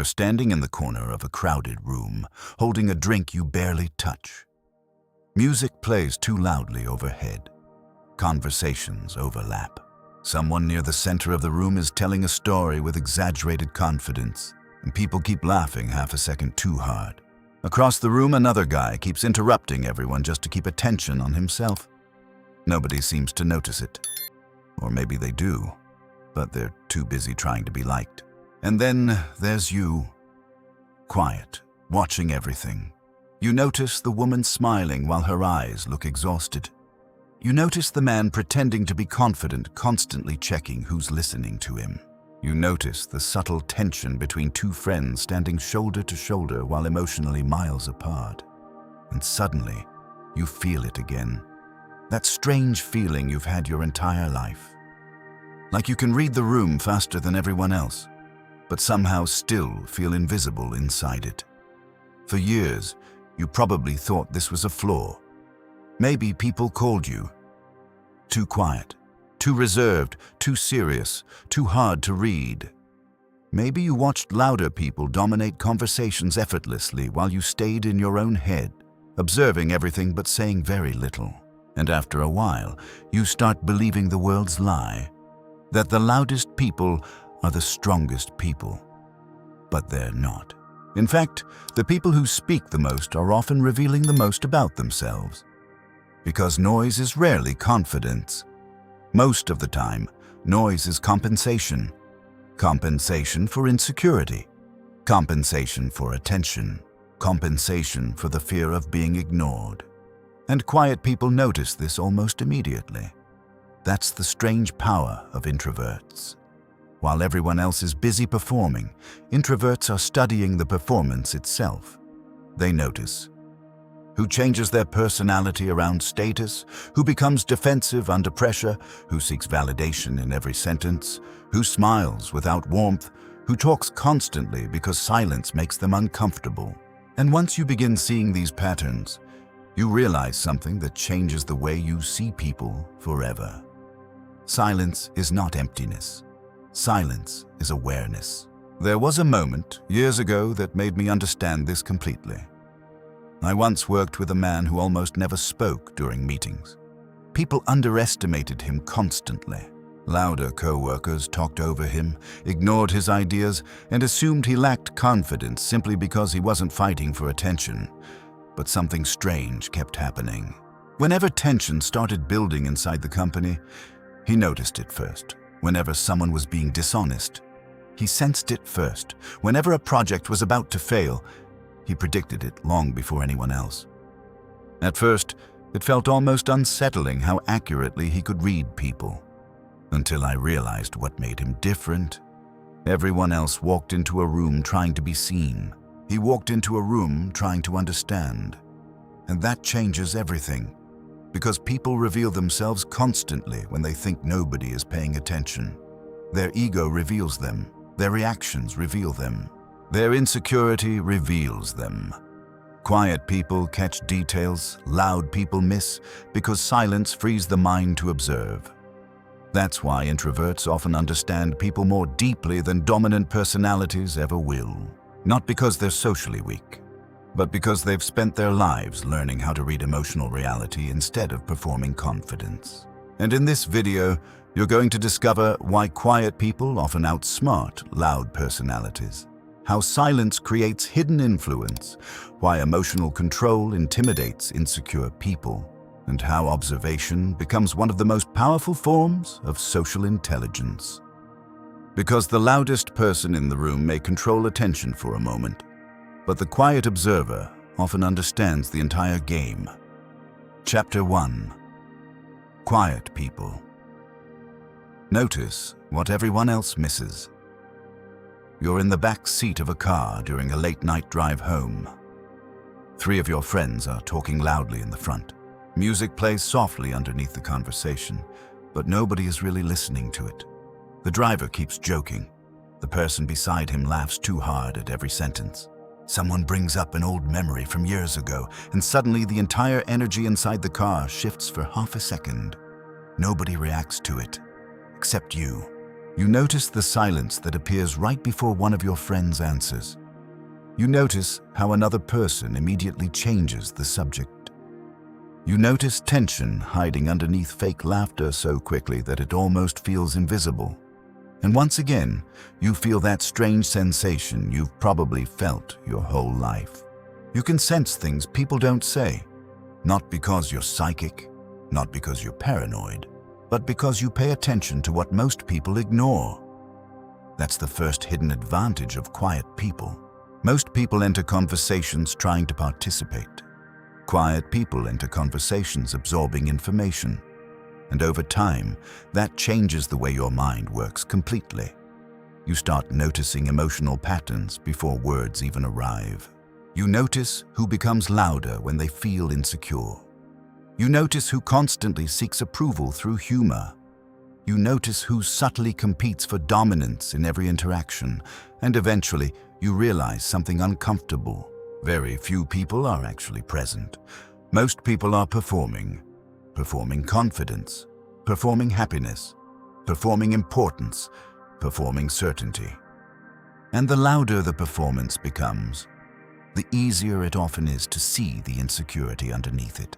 You're standing in the corner of a crowded room, holding a drink you barely touch. Music plays too loudly overhead. Conversations overlap. Someone near the center of the room is telling a story with exaggerated confidence, and people keep laughing half a second too hard. Across the room, another guy keeps interrupting everyone just to keep attention on himself. Nobody seems to notice it. Or maybe they do, but they're too busy trying to be liked. And then there's you, quiet, watching everything. You notice the woman smiling while her eyes look exhausted. You notice the man pretending to be confident, constantly checking who's listening to him. You notice the subtle tension between two friends standing shoulder to shoulder while emotionally miles apart. And suddenly, you feel it again. That strange feeling you've had your entire life. Like you can read the room faster than everyone else, but somehow still feel invisible inside it. For years, you probably thought this was a flaw. Maybe people called you too quiet, too reserved, too serious, too hard to read. Maybe you watched louder people dominate conversations effortlessly while you stayed in your own head, observing everything but saying very little. And after a while, you start believing the world's lie, that the loudest people are the strongest people. But they're not. In fact, the people who speak the most are often revealing the most about themselves. Because noise is rarely confidence. Most of the time, noise is compensation. Compensation for insecurity. Compensation for attention. Compensation for the fear of being ignored. And quiet people notice this almost immediately. That's the strange power of introverts. While everyone else is busy performing, introverts are studying the performance itself. They notice who changes their personality around status, who becomes defensive under pressure, who seeks validation in every sentence, who smiles without warmth, who talks constantly because silence makes them uncomfortable. And once you begin seeing these patterns, you realize something that changes the way you see people forever. Silence is not emptiness. Silence is awareness. There was a moment years ago that made me understand this completely. I once worked with a man who almost never spoke during meetings. People underestimated him constantly. Louder co-workers talked over him, ignored his ideas, and assumed he lacked confidence simply because he wasn't fighting for attention. But something strange kept happening. Whenever tension started building inside the company, he noticed it first. Whenever someone was being dishonest, he sensed it first. Whenever a project was about to fail, he predicted it long before anyone else. At first, it felt almost unsettling how accurately he could read people. Until I realized what made him different. Everyone else walked into a room trying to be seen. He walked into a room trying to understand. And that changes everything. Because people reveal themselves constantly when they think nobody is paying attention. Their ego reveals them. Their reactions reveal them. Their insecurity reveals them. Quiet people catch details, loud people miss, because silence frees the mind to observe. That's why introverts often understand people more deeply than dominant personalities ever will. Not because they're socially weak, but because they've spent their lives learning how to read emotional reality instead of performing confidence. And in this video, you're going to discover why quiet people often outsmart loud personalities, how silence creates hidden influence, why emotional control intimidates insecure people, and how observation becomes one of the most powerful forms of social intelligence. Because the loudest person in the room may control attention for a moment, but the quiet observer often understands the entire game. Chapter 1. Quiet people. Notice what everyone else misses. You're in the back seat of a car during a late-night drive home. 3 of your friends are talking loudly in the front. Music plays softly underneath the conversation, but nobody is really listening to it. The driver keeps joking. The person beside him laughs too hard at every sentence. Someone brings up an old memory from years ago, and suddenly the entire energy inside the car shifts for half a second. Nobody reacts to it, except you. You notice the silence that appears right before one of your friends answers. You notice how another person immediately changes the subject. You notice tension hiding underneath fake laughter so quickly that it almost feels invisible. And once again, you feel that strange sensation you've probably felt your whole life. You can sense things people don't say, not because you're psychic, not because you're paranoid, but because you pay attention to what most people ignore. That's the first hidden advantage of quiet people. Most people enter conversations trying to participate. Quiet people enter conversations absorbing information. And over time, that changes the way your mind works completely. You start noticing emotional patterns before words even arrive. You notice who becomes louder when they feel insecure. You notice who constantly seeks approval through humor. You notice who subtly competes for dominance in every interaction, and eventually you realize something uncomfortable. Very few people are actually present. Most people are performing confidence, performing happiness, performing importance, performing certainty. And the louder the performance becomes, the easier it often is to see the insecurity underneath it.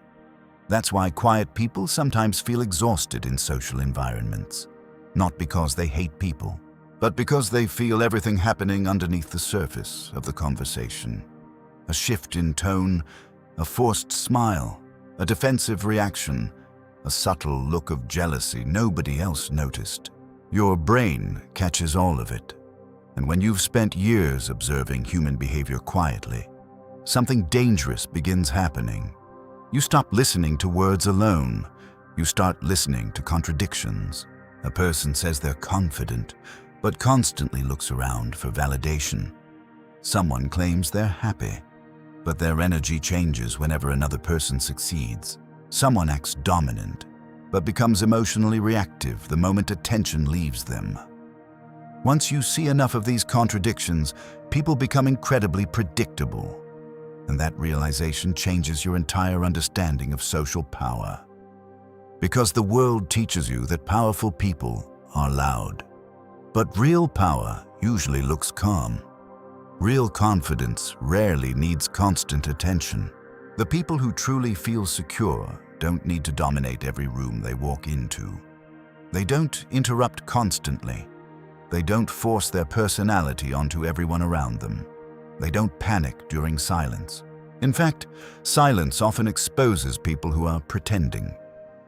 That's why quiet people sometimes feel exhausted in social environments, not because they hate people, but because they feel everything happening underneath the surface of the conversation. A shift in tone, a forced smile, a defensive reaction, a subtle look of jealousy nobody else noticed. Your brain catches all of it. And when you've spent years observing human behavior quietly, something dangerous begins happening. You stop listening to words alone. You start listening to contradictions. A person says they're confident, but constantly looks around for validation. Someone claims they're happy, but their energy changes whenever another person succeeds. Someone acts dominant, but becomes emotionally reactive the moment attention leaves them. Once you see enough of these contradictions, people become incredibly predictable. And that realization changes your entire understanding of social power. Because the world teaches you that powerful people are loud. But real power usually looks calm. Real confidence rarely needs constant attention. The people who truly feel secure don't need to dominate every room they walk into. They don't interrupt constantly. They don't force their personality onto everyone around them. They don't panic during silence. In fact, silence often exposes people who are pretending.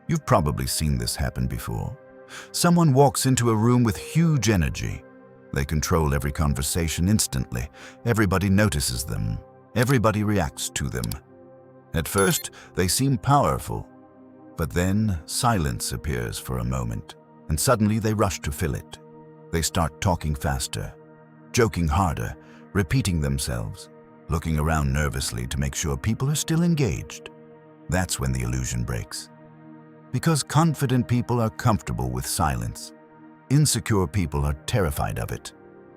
You've probably seen this happen before. Someone walks into a room with huge energy. They control every conversation instantly. Everybody notices them. Everybody reacts to them. At first, they seem powerful. But then, silence appears for a moment, and suddenly they rush to fill it. They start talking faster, joking harder, repeating themselves, looking around nervously to make sure people are still engaged. That's when the illusion breaks. Because confident people are comfortable with silence, insecure people are terrified of it,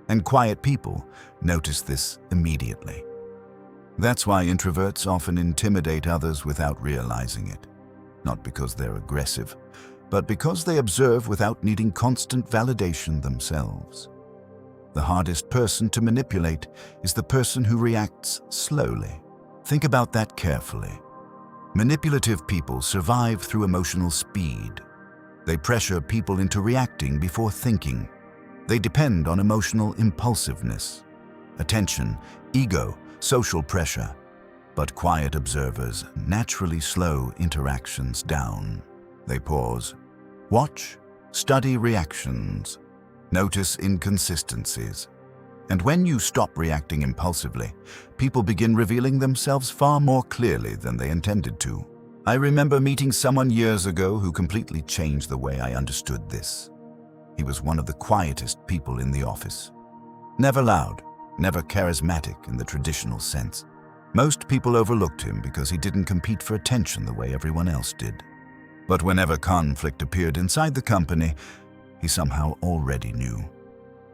and quiet people notice this immediately. That's why introverts often intimidate others without realizing it. Not because they're aggressive, but because they observe without needing constant validation themselves. The hardest person to manipulate is the person who reacts slowly. Think about that carefully. Manipulative people survive through emotional speed. They pressure people into reacting before thinking. They depend on emotional impulsiveness, attention, ego, social pressure. But quiet observers naturally slow interactions down. They pause, watch, study reactions, notice inconsistencies. And when you stop reacting impulsively, people begin revealing themselves far more clearly than they intended to. I remember meeting someone years ago who completely changed the way I understood this. He was one of the quietest people in the office. Never loud, never charismatic in the traditional sense. Most people overlooked him because he didn't compete for attention the way everyone else did. But whenever conflict appeared inside the company, he somehow already knew.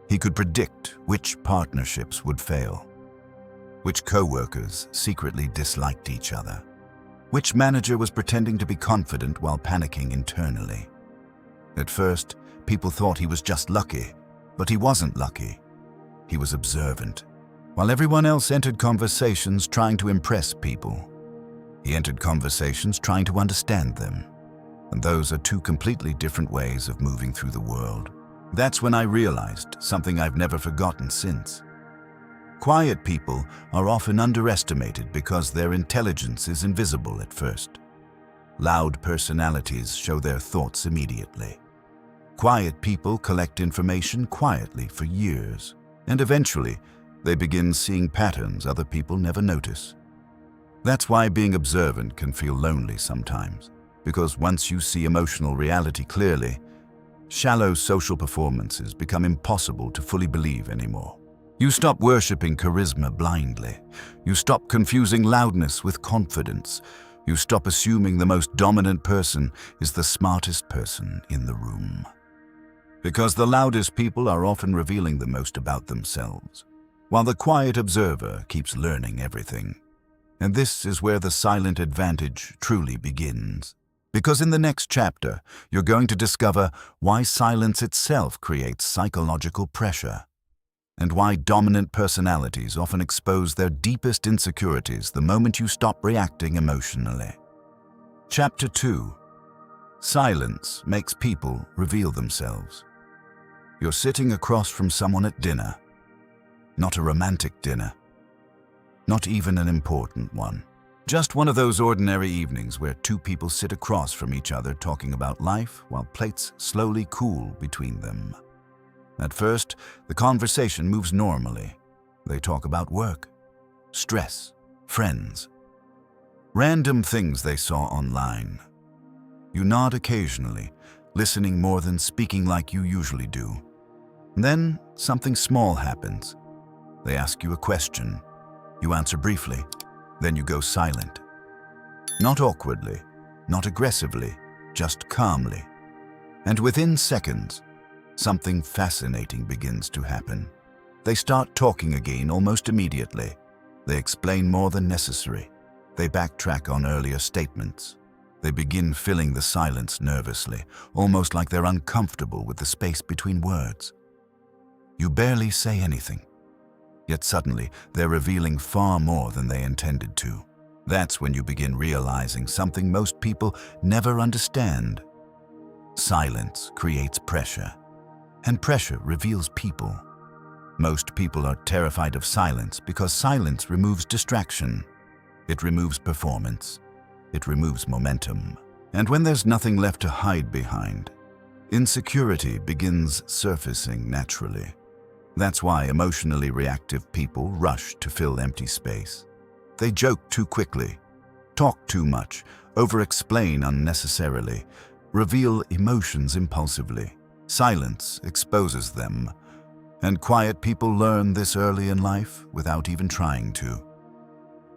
He could predict which partnerships would fail, which co-workers secretly disliked each other, which manager was pretending to be confident while panicking internally. At first, People thought he was just lucky, but he wasn't lucky. He was observant. While everyone else entered conversations trying to impress people, he entered conversations trying to understand them. And those are two completely different ways of moving through the world. That's when I realized something I've never forgotten since. Quiet people are often underestimated because their intelligence is invisible at first. Loud personalities show their thoughts immediately. Quiet people collect information quietly for years, and eventually they begin seeing patterns other people never notice. That's why being observant can feel lonely sometimes, because once you see emotional reality clearly, shallow social performances become impossible to fully believe anymore. You stop worshipping charisma blindly. You stop confusing loudness with confidence. You stop assuming the most dominant person is the smartest person in the room. Because the loudest people are often revealing the most about themselves, while the quiet observer keeps learning everything. And this is where the silent advantage truly begins. Because in the next chapter, you're going to discover why silence itself creates psychological pressure, and why dominant personalities often expose their deepest insecurities the moment you stop reacting emotionally. Chapter 2. Silence makes people reveal themselves. You're sitting across from someone at dinner. Not a romantic dinner. Not even an important one. Just one of those ordinary evenings where two people sit across from each other talking about life while plates slowly cool between them. At first, the conversation moves normally. They talk about work, stress, friends, random things they saw online. You nod occasionally, listening more than speaking like you usually do. Then something small happens. They ask you a question. You answer briefly. Then you go silent. Not awkwardly, not aggressively, just calmly. And within seconds, something fascinating begins to happen. They start talking again almost immediately. They explain more than necessary. They backtrack on earlier statements. They begin filling the silence nervously, almost like they're uncomfortable with the space between words. You barely say anything. Yet suddenly, they're revealing far more than they intended to. That's when you begin realizing something most people never understand. Silence creates pressure, and pressure reveals people. Most people are terrified of silence because silence removes distraction. It removes performance. It removes momentum. And when there's nothing left to hide behind, insecurity begins surfacing naturally. That's why emotionally reactive people rush to fill empty space. They joke too quickly, talk too much, over-explain unnecessarily, reveal emotions impulsively. Silence exposes them, and quiet people learn this early in life without even trying to.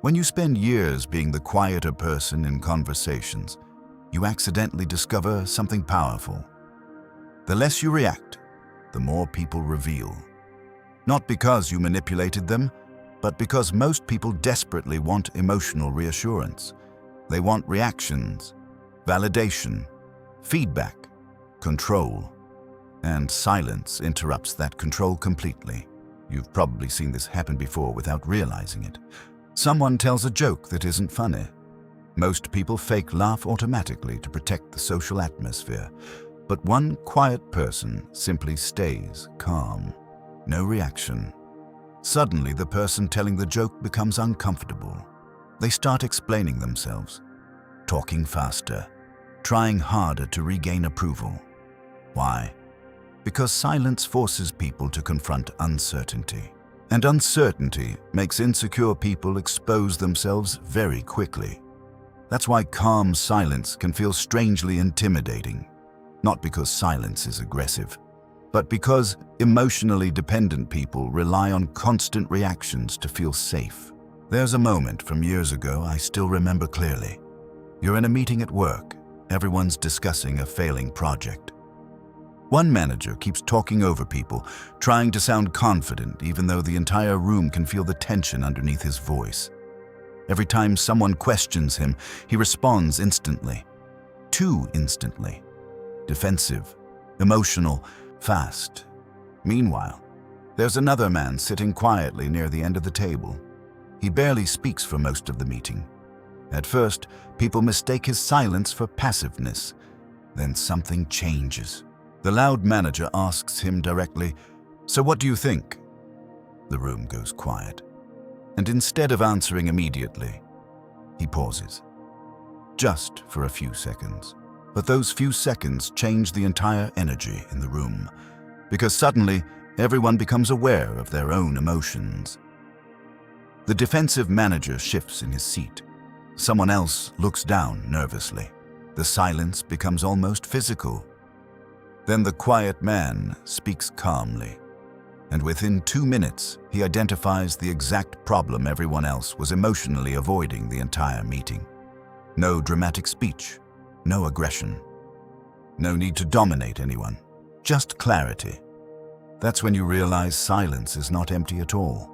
When you spend years being the quieter person in conversations, you accidentally discover something powerful. The less you react, the more people reveal. Not because you manipulated them, but because most people desperately want emotional reassurance. They want reactions, validation, feedback, control. And silence interrupts that control completely. You've probably seen this happen before without realizing it. Someone tells a joke that isn't funny. Most people fake laugh automatically to protect the social atmosphere. But one quiet person simply stays calm. No reaction. Suddenly, the person telling the joke becomes uncomfortable. They start explaining themselves, talking faster, trying harder to regain approval. Why? Because silence forces people to confront uncertainty. And uncertainty makes insecure people expose themselves very quickly. That's why calm silence can feel strangely intimidating. Not because silence is aggressive, but because emotionally dependent people rely on constant reactions to feel safe. There's a moment from years ago I still remember clearly. You're in a meeting at work. Everyone's discussing a failing project. One manager keeps talking over people, trying to sound confident even though the entire room can feel the tension underneath his voice. Every time someone questions him, he responds instantly. Too instantly. Defensive, emotional, fast. Meanwhile, there's another man sitting quietly near the end of the table. He barely speaks for most of the meeting. At first, people mistake his silence for passiveness. Then something changes. The loud manager asks him directly, "So what do you think?" The room goes quiet. And instead of answering immediately, he pauses. Just for a few seconds. But those few seconds change the entire energy in the room, because suddenly everyone becomes aware of their own emotions. The defensive manager shifts in his seat. Someone else looks down nervously. The silence becomes almost physical. Then the quiet man speaks calmly, and within 2 minutes, he identifies the exact problem everyone else was emotionally avoiding the entire meeting. No dramatic speech, no aggression, no need to dominate anyone, just clarity. That's when you realize silence is not empty at all.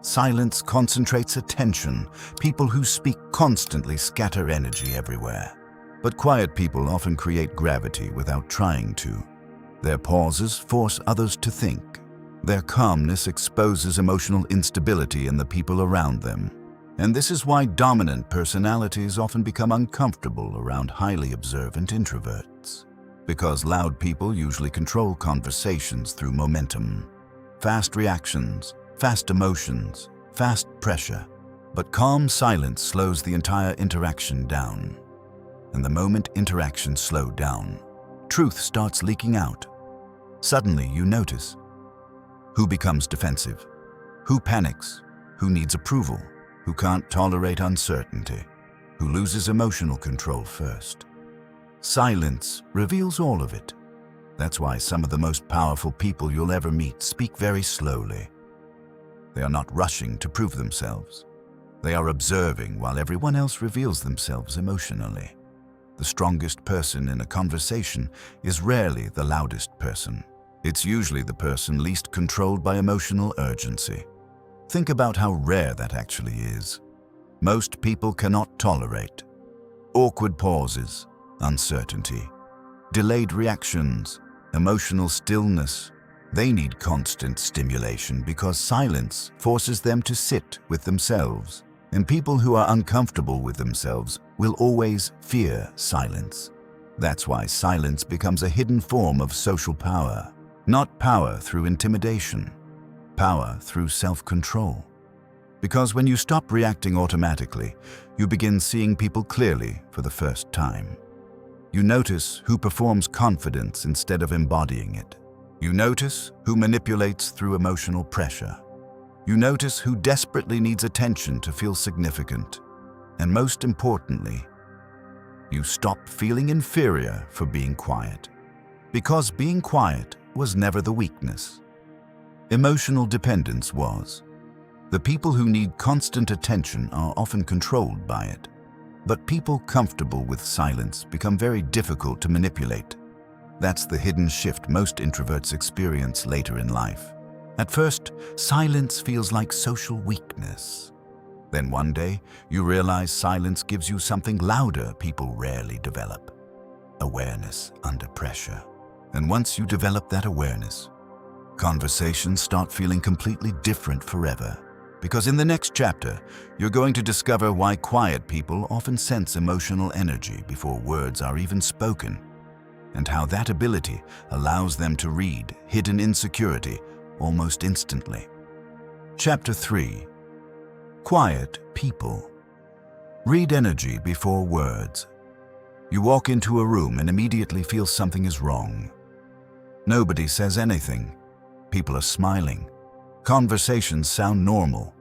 Silence concentrates attention. People who speak constantly scatter energy everywhere. But quiet people often create gravity without trying to. Their pauses force others to think. Their calmness exposes emotional instability in the people around them. And this is why dominant personalities often become uncomfortable around highly observant introverts. Because loud people usually control conversations through momentum. Fast reactions, fast emotions, fast pressure. But calm silence slows the entire interaction down. And the moment interactions slow down, truth starts leaking out. Suddenly you notice who becomes defensive, who panics, who needs approval, who can't tolerate uncertainty, who loses emotional control first. Silence reveals all of it. That's why some of the most powerful people you'll ever meet speak very slowly. They are not rushing to prove themselves. They are observing while everyone else reveals themselves emotionally. The strongest person in a conversation is rarely the loudest person. It's usually the person least controlled by emotional urgency. Think about how rare that actually is. Most people cannot tolerate awkward pauses, uncertainty, delayed reactions, emotional stillness. They need constant stimulation because silence forces them to sit with themselves. And people who are uncomfortable with themselves will always fear silence. That's why silence becomes a hidden form of social power. Not power through intimidation, power through self-control. Because when you stop reacting automatically, you begin seeing people clearly for the first time. You notice who performs confidence instead of embodying it. You notice who manipulates through emotional pressure. You notice who desperately needs attention to feel significant. And most importantly, you stop feeling inferior for being quiet. Because being quiet was never the weakness. Emotional dependence was. The people who need constant attention are often controlled by it. But people comfortable with silence become very difficult to manipulate. That's the hidden shift most introverts experience later in life. At first, silence feels like social weakness. Then one day, you realize silence gives you something louder people rarely develop: awareness under pressure. And once you develop that awareness, conversations start feeling completely different forever. Because in the next chapter, you're going to discover why quiet people often sense emotional energy before words are even spoken, and how that ability allows them to read hidden insecurity almost instantly. Chapter 3. Quiet people. Read energy before words. You walk into a room and immediately feel something is wrong. Nobody says anything. People are smiling. Conversations sound normal.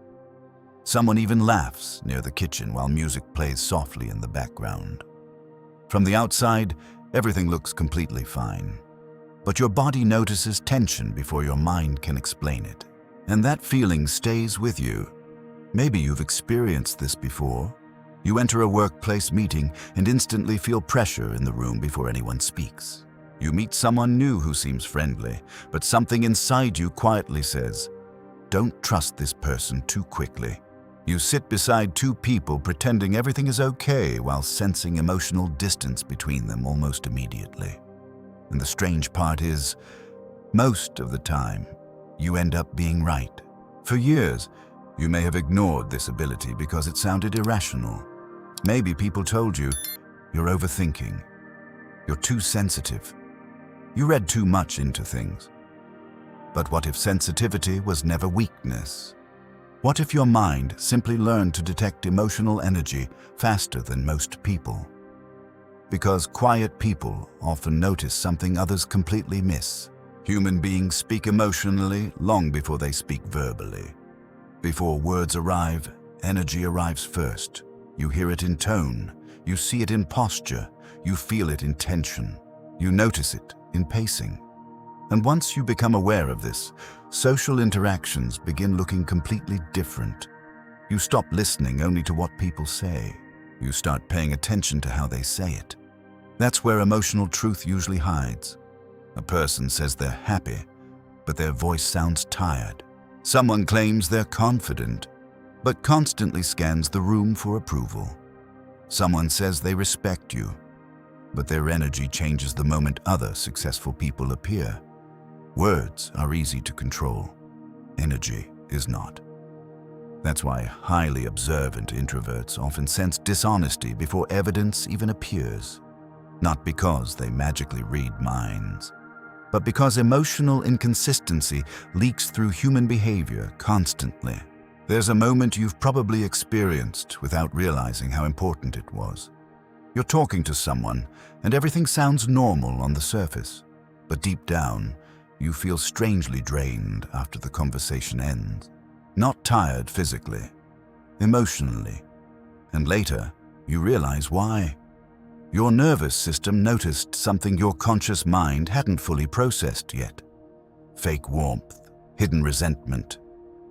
Someone even laughs near the kitchen while music plays softly in the background. From the outside, everything looks completely fine. But your body notices tension before your mind can explain it. And that feeling stays with you. Maybe you've experienced this before. You enter a workplace meeting and instantly feel pressure in the room before anyone speaks. You meet someone new who seems friendly, but something inside you quietly says, "Don't trust this person too quickly." You sit beside two people pretending everything is okay while sensing emotional distance between them almost immediately. And the strange part is, most of the time, you end up being right. For years, you may have ignored this ability because it sounded irrational. Maybe people told you, you're overthinking, you're too sensitive, you read too much into things. But what if sensitivity was never weakness? What if your mind simply learned to detect emotional energy faster than most people? Because quiet people often notice something others completely miss. Human beings speak emotionally long before they speak verbally. Before words arrive, energy arrives first. You hear it in tone, you see it in posture, you feel it in tension, you notice it in pacing. And once you become aware of this, social interactions begin looking completely different. You stop listening only to what people say. You start paying attention to how they say it. That's where emotional truth usually hides. A person says they're happy, but their voice sounds tired. Someone claims they're confident, but constantly scans the room for approval. Someone says they respect you, but their energy changes the moment other successful people appear. Words are easy to control. Energy is not. That's why highly observant introverts often sense dishonesty before evidence even appears. Not because they magically read minds, but because emotional inconsistency leaks through human behavior constantly. There's a moment you've probably experienced without realizing how important it was. You're talking to someone, and everything sounds normal on the surface, but deep down, you feel strangely drained after the conversation ends. Not tired physically, emotionally. And later, you realize why. Your nervous system noticed something your conscious mind hadn't fully processed yet. Fake warmth, hidden resentment,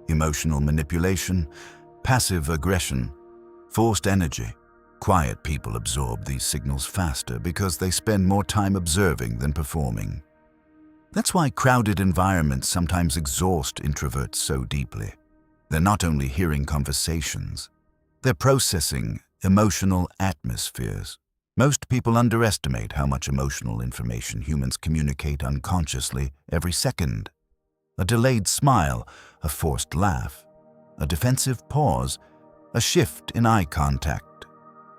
emotional manipulation, passive aggression, forced energy. Quiet people absorb these signals faster because they spend more time observing than performing. That's why crowded environments sometimes exhaust introverts so deeply. They're not only hearing conversations, they're processing emotional atmospheres. Most people underestimate how much emotional information humans communicate unconsciously every second. A delayed smile, a forced laugh, a defensive pause, a shift in eye contact,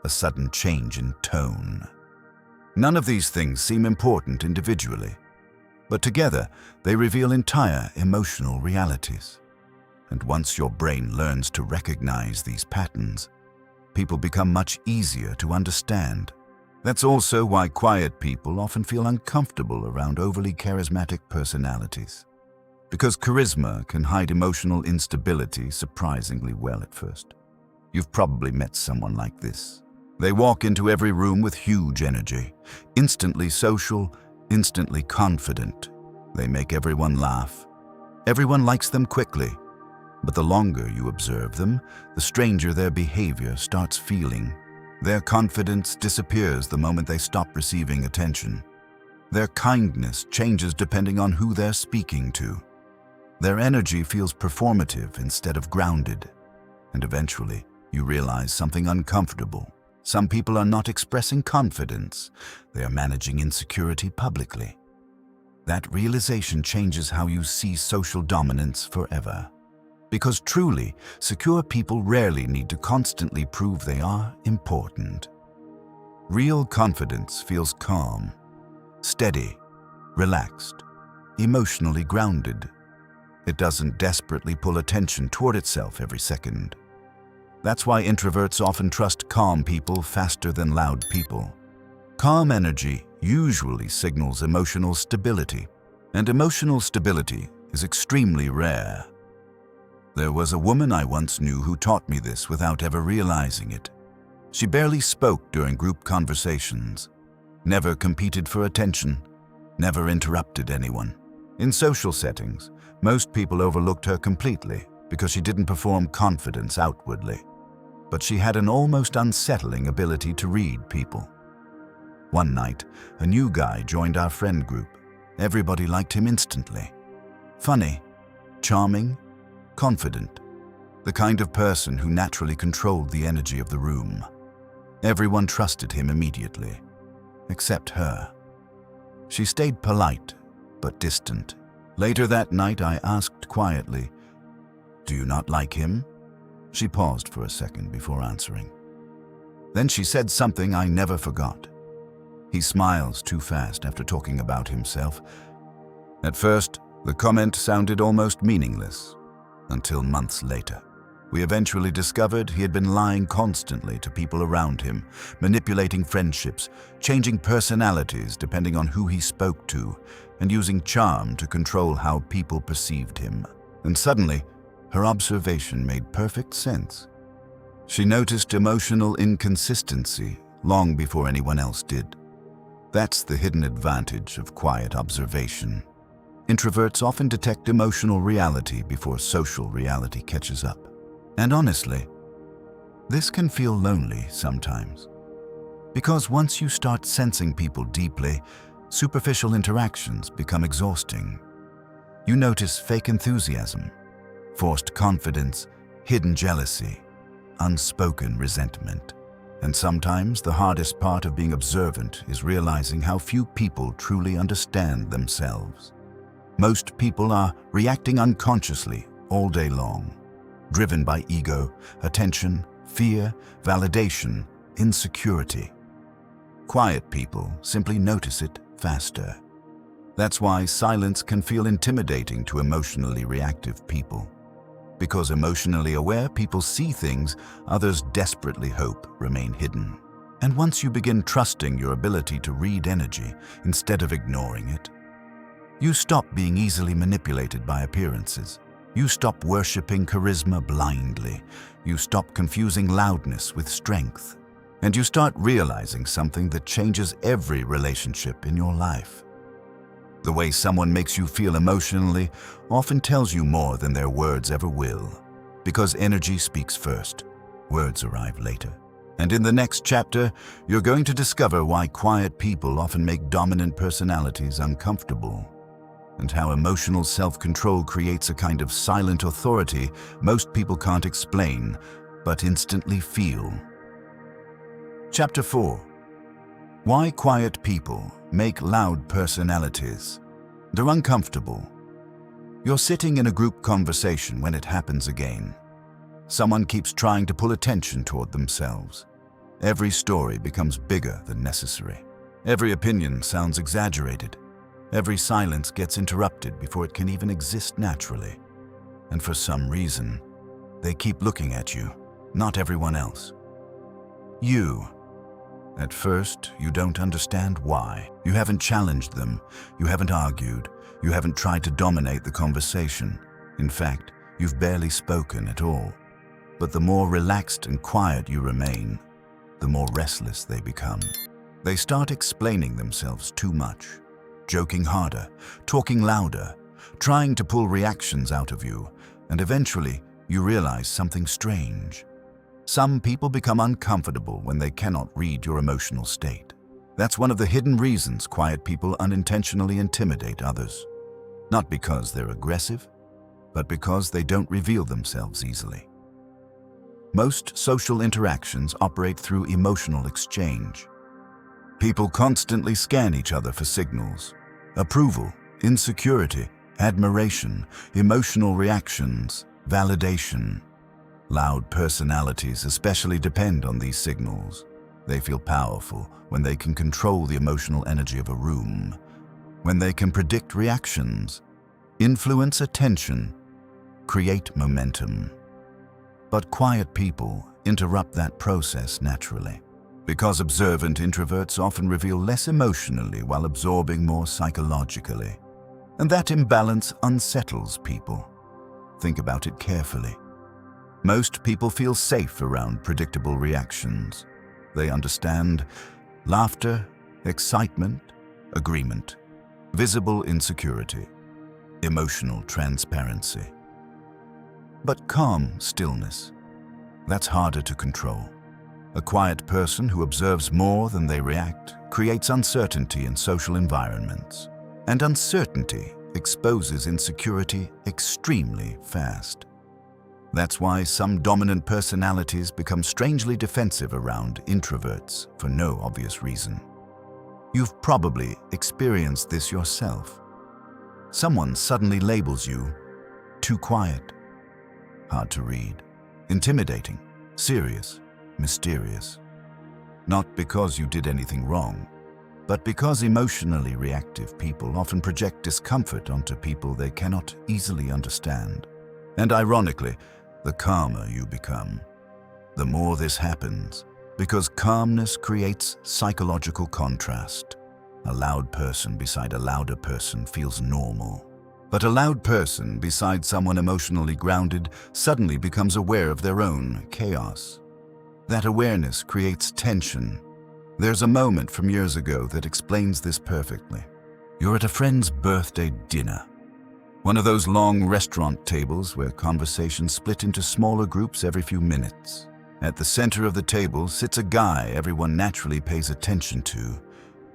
a sudden change in tone. None of these things seem important individually, but together they reveal entire emotional realities. And once your brain learns to recognize these patterns, people become much easier to understand. That's also why quiet people often feel uncomfortable around overly charismatic personalities. Because charisma can hide emotional instability surprisingly well at first. You've probably met someone like this. They walk into every room with huge energy, instantly social, instantly confident. They make everyone laugh. Everyone likes them quickly. But the longer you observe them, the stranger their behavior starts feeling. Their confidence disappears the moment they stop receiving attention. Their kindness changes depending on who they're speaking to. Their energy feels performative instead of grounded. And eventually, you realize something uncomfortable. Some people are not expressing confidence. They are managing insecurity publicly. That realization changes how you see social dominance forever. Because truly, secure people rarely need to constantly prove they are important. Real confidence feels calm, steady, relaxed, emotionally grounded. It doesn't desperately pull attention toward itself every second. That's why introverts often trust calm people faster than loud people. Calm energy usually signals emotional stability, and emotional stability is extremely rare. There was a woman I once knew who taught me this without ever realizing it. She barely spoke during group conversations, never competed for attention, never interrupted anyone. In social settings, most people overlooked her completely because she didn't perform confidence outwardly. But she had an almost unsettling ability to read people. One night, a new guy joined our friend group. Everybody liked him instantly. Funny, charming, confident. The kind of person who naturally controlled the energy of the room. Everyone trusted him immediately, except her. She stayed polite, but distant. Later that night, I asked quietly, "Do you not like him?" She paused for a second before answering. Then she said something I never forgot. "He smiles too fast after talking about himself." At first, the comment sounded almost meaningless, until months later. We eventually discovered he had been lying constantly to people around him, manipulating friendships, changing personalities depending on who he spoke to, and using charm to control how people perceived him. And suddenly, her observation made perfect sense. She noticed emotional inconsistency long before anyone else did. That's the hidden advantage of quiet observation. Introverts often detect emotional reality before social reality catches up. And honestly, this can feel lonely sometimes. Because once you start sensing people deeply, superficial interactions become exhausting. You notice fake enthusiasm, forced confidence, hidden jealousy, unspoken resentment. And sometimes the hardest part of being observant is realizing how few people truly understand themselves. Most people are reacting unconsciously all day long, driven by ego, attention, fear, validation, insecurity. Quiet people simply notice it faster. That's why silence can feel intimidating to emotionally reactive people. Because emotionally aware people see things others desperately hope remain hidden. And once you begin trusting your ability to read energy instead of ignoring it, you stop being easily manipulated by appearances. You stop worshipping charisma blindly. You stop confusing loudness with strength. And you start realizing something that changes every relationship in your life. The way someone makes you feel emotionally often tells you more than their words ever will. Because energy speaks first, words arrive later. And in the next chapter, you're going to discover why quiet people often make dominant personalities uncomfortable, and how emotional self-control creates a kind of silent authority most people can't explain, but instantly feel. Chapter 4. Why quiet people make loud personalities. They're uncomfortable. You're sitting in a group conversation when it happens again. Someone keeps trying to pull attention toward themselves. Every story becomes bigger than necessary. Every opinion sounds exaggerated. Every silence gets interrupted before it can even exist naturally. And for some reason, they keep looking at you, not everyone else. You. At first, you don't understand why. You haven't challenged them. You haven't argued. You haven't tried to dominate the conversation. In fact, you've barely spoken at all. But the more relaxed and quiet you remain, the more restless they become. They start explaining themselves too much, joking harder, talking louder, trying to pull reactions out of you, and eventually you realize something strange. Some people become uncomfortable when they cannot read your emotional state. That's one of the hidden reasons quiet people unintentionally intimidate others. Not because they're aggressive, but because they don't reveal themselves easily. Most social interactions operate through emotional exchange. People constantly scan each other for signals: approval, insecurity, admiration, emotional reactions, validation. Loud personalities especially depend on these signals. They feel powerful when they can control the emotional energy of a room, when they can predict reactions, influence attention, create momentum. But quiet people interrupt that process naturally. Because observant introverts often reveal less emotionally while absorbing more psychologically. And that imbalance unsettles people. Think about it carefully. Most people feel safe around predictable reactions. They understand laughter, excitement, agreement, visible insecurity, emotional transparency. But calm stillness, that's harder to control. A quiet person who observes more than they react creates uncertainty in social environments. And uncertainty exposes insecurity extremely fast. That's why some dominant personalities become strangely defensive around introverts for no obvious reason. You've probably experienced this yourself. Someone suddenly labels you too quiet, hard to read, intimidating, serious, mysterious. Not because you did anything wrong, but because emotionally reactive people often project discomfort onto people they cannot easily understand. And ironically, the calmer you become, the more this happens, because calmness creates psychological contrast. A loud person beside a louder person feels normal. But a loud person beside someone emotionally grounded suddenly becomes aware of their own chaos. That awareness creates tension. There's a moment from years ago that explains this perfectly. You're at a friend's birthday dinner. One of those long restaurant tables where conversations split into smaller groups every few minutes. At the center of the table sits a guy everyone naturally pays attention to.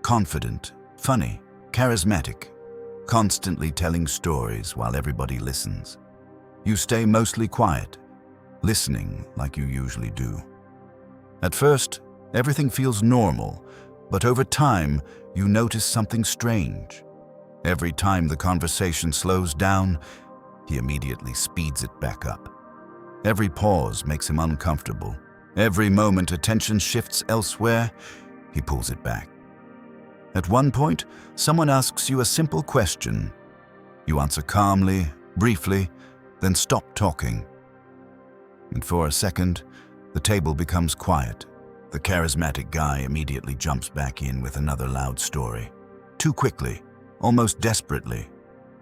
Confident, funny, charismatic, constantly telling stories while everybody listens. You stay mostly quiet, listening like you usually do. At first, everything feels normal, but over time, you notice something strange. Every time the conversation slows down, he immediately speeds it back up. Every pause makes him uncomfortable. Every moment attention shifts elsewhere, he pulls it back. At one point, someone asks you a simple question. You answer calmly, briefly, then stop talking. And for a second, the table becomes quiet. The charismatic guy immediately jumps back in with another loud story. Too quickly, almost desperately.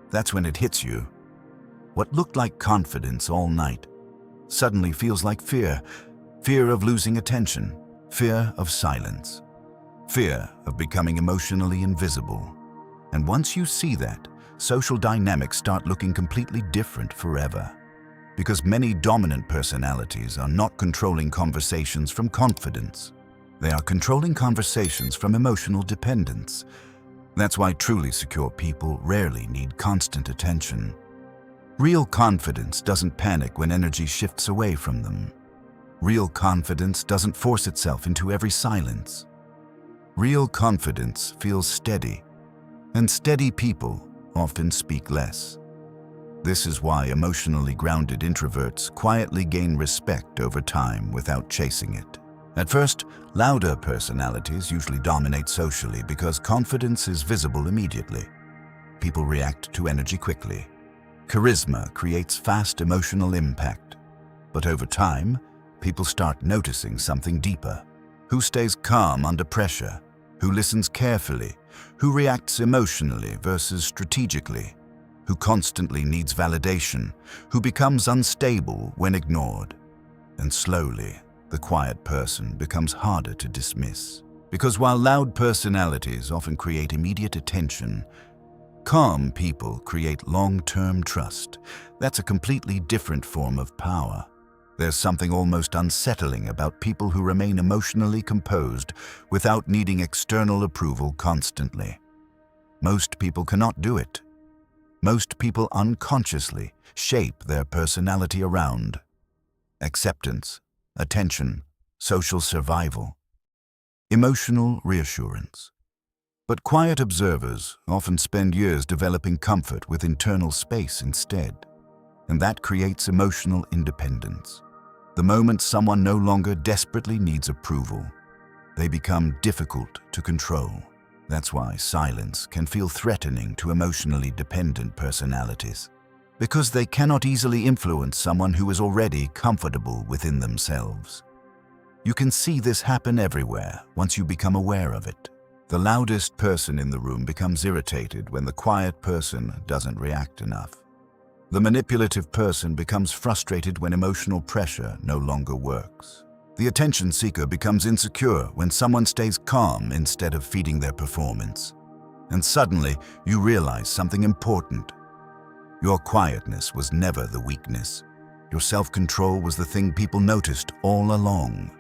That's when it hits you. What looked like confidence all night suddenly feels like fear. Fear of losing attention. Fear of silence. Fear of becoming emotionally invisible. And once you see that, social dynamics start looking completely different forever. Because many dominant personalities are not controlling conversations from confidence. They are controlling conversations from emotional dependence. That's why truly secure people rarely need constant attention. Real confidence doesn't panic when energy shifts away from them. Real confidence doesn't force itself into every silence. Real confidence feels steady, and steady people often speak less. This is why emotionally grounded introverts quietly gain respect over time without chasing it. At first, louder personalities usually dominate socially because confidence is visible immediately. People react to energy quickly. Charisma creates fast emotional impact. But over time, people start noticing something deeper. Who stays calm under pressure? Who listens carefully? Who reacts emotionally versus strategically? Who constantly needs validation? Who becomes unstable when ignored? And slowly, the quiet person becomes harder to dismiss. Because while loud personalities often create immediate attention, calm people create long-term trust. That's a completely different form of power. There's something almost unsettling about people who remain emotionally composed without needing external approval constantly. Most people cannot do it. Most people unconsciously shape their personality around acceptance, attention, social survival, emotional reassurance. But quiet observers often spend years developing comfort with internal space instead, and that creates emotional independence. The moment someone no longer desperately needs approval, they become difficult to control. That's why silence can feel threatening to emotionally dependent personalities, because they cannot easily influence someone who is already comfortable within themselves. You can see this happen everywhere once you become aware of it. The loudest person in the room becomes irritated when the quiet person doesn't react enough. The manipulative person becomes frustrated when emotional pressure no longer works. The attention seeker becomes insecure when someone stays calm instead of feeding their performance. And suddenly, you realize something important. Your quietness was never the weakness. Your self-control was the thing people noticed all along.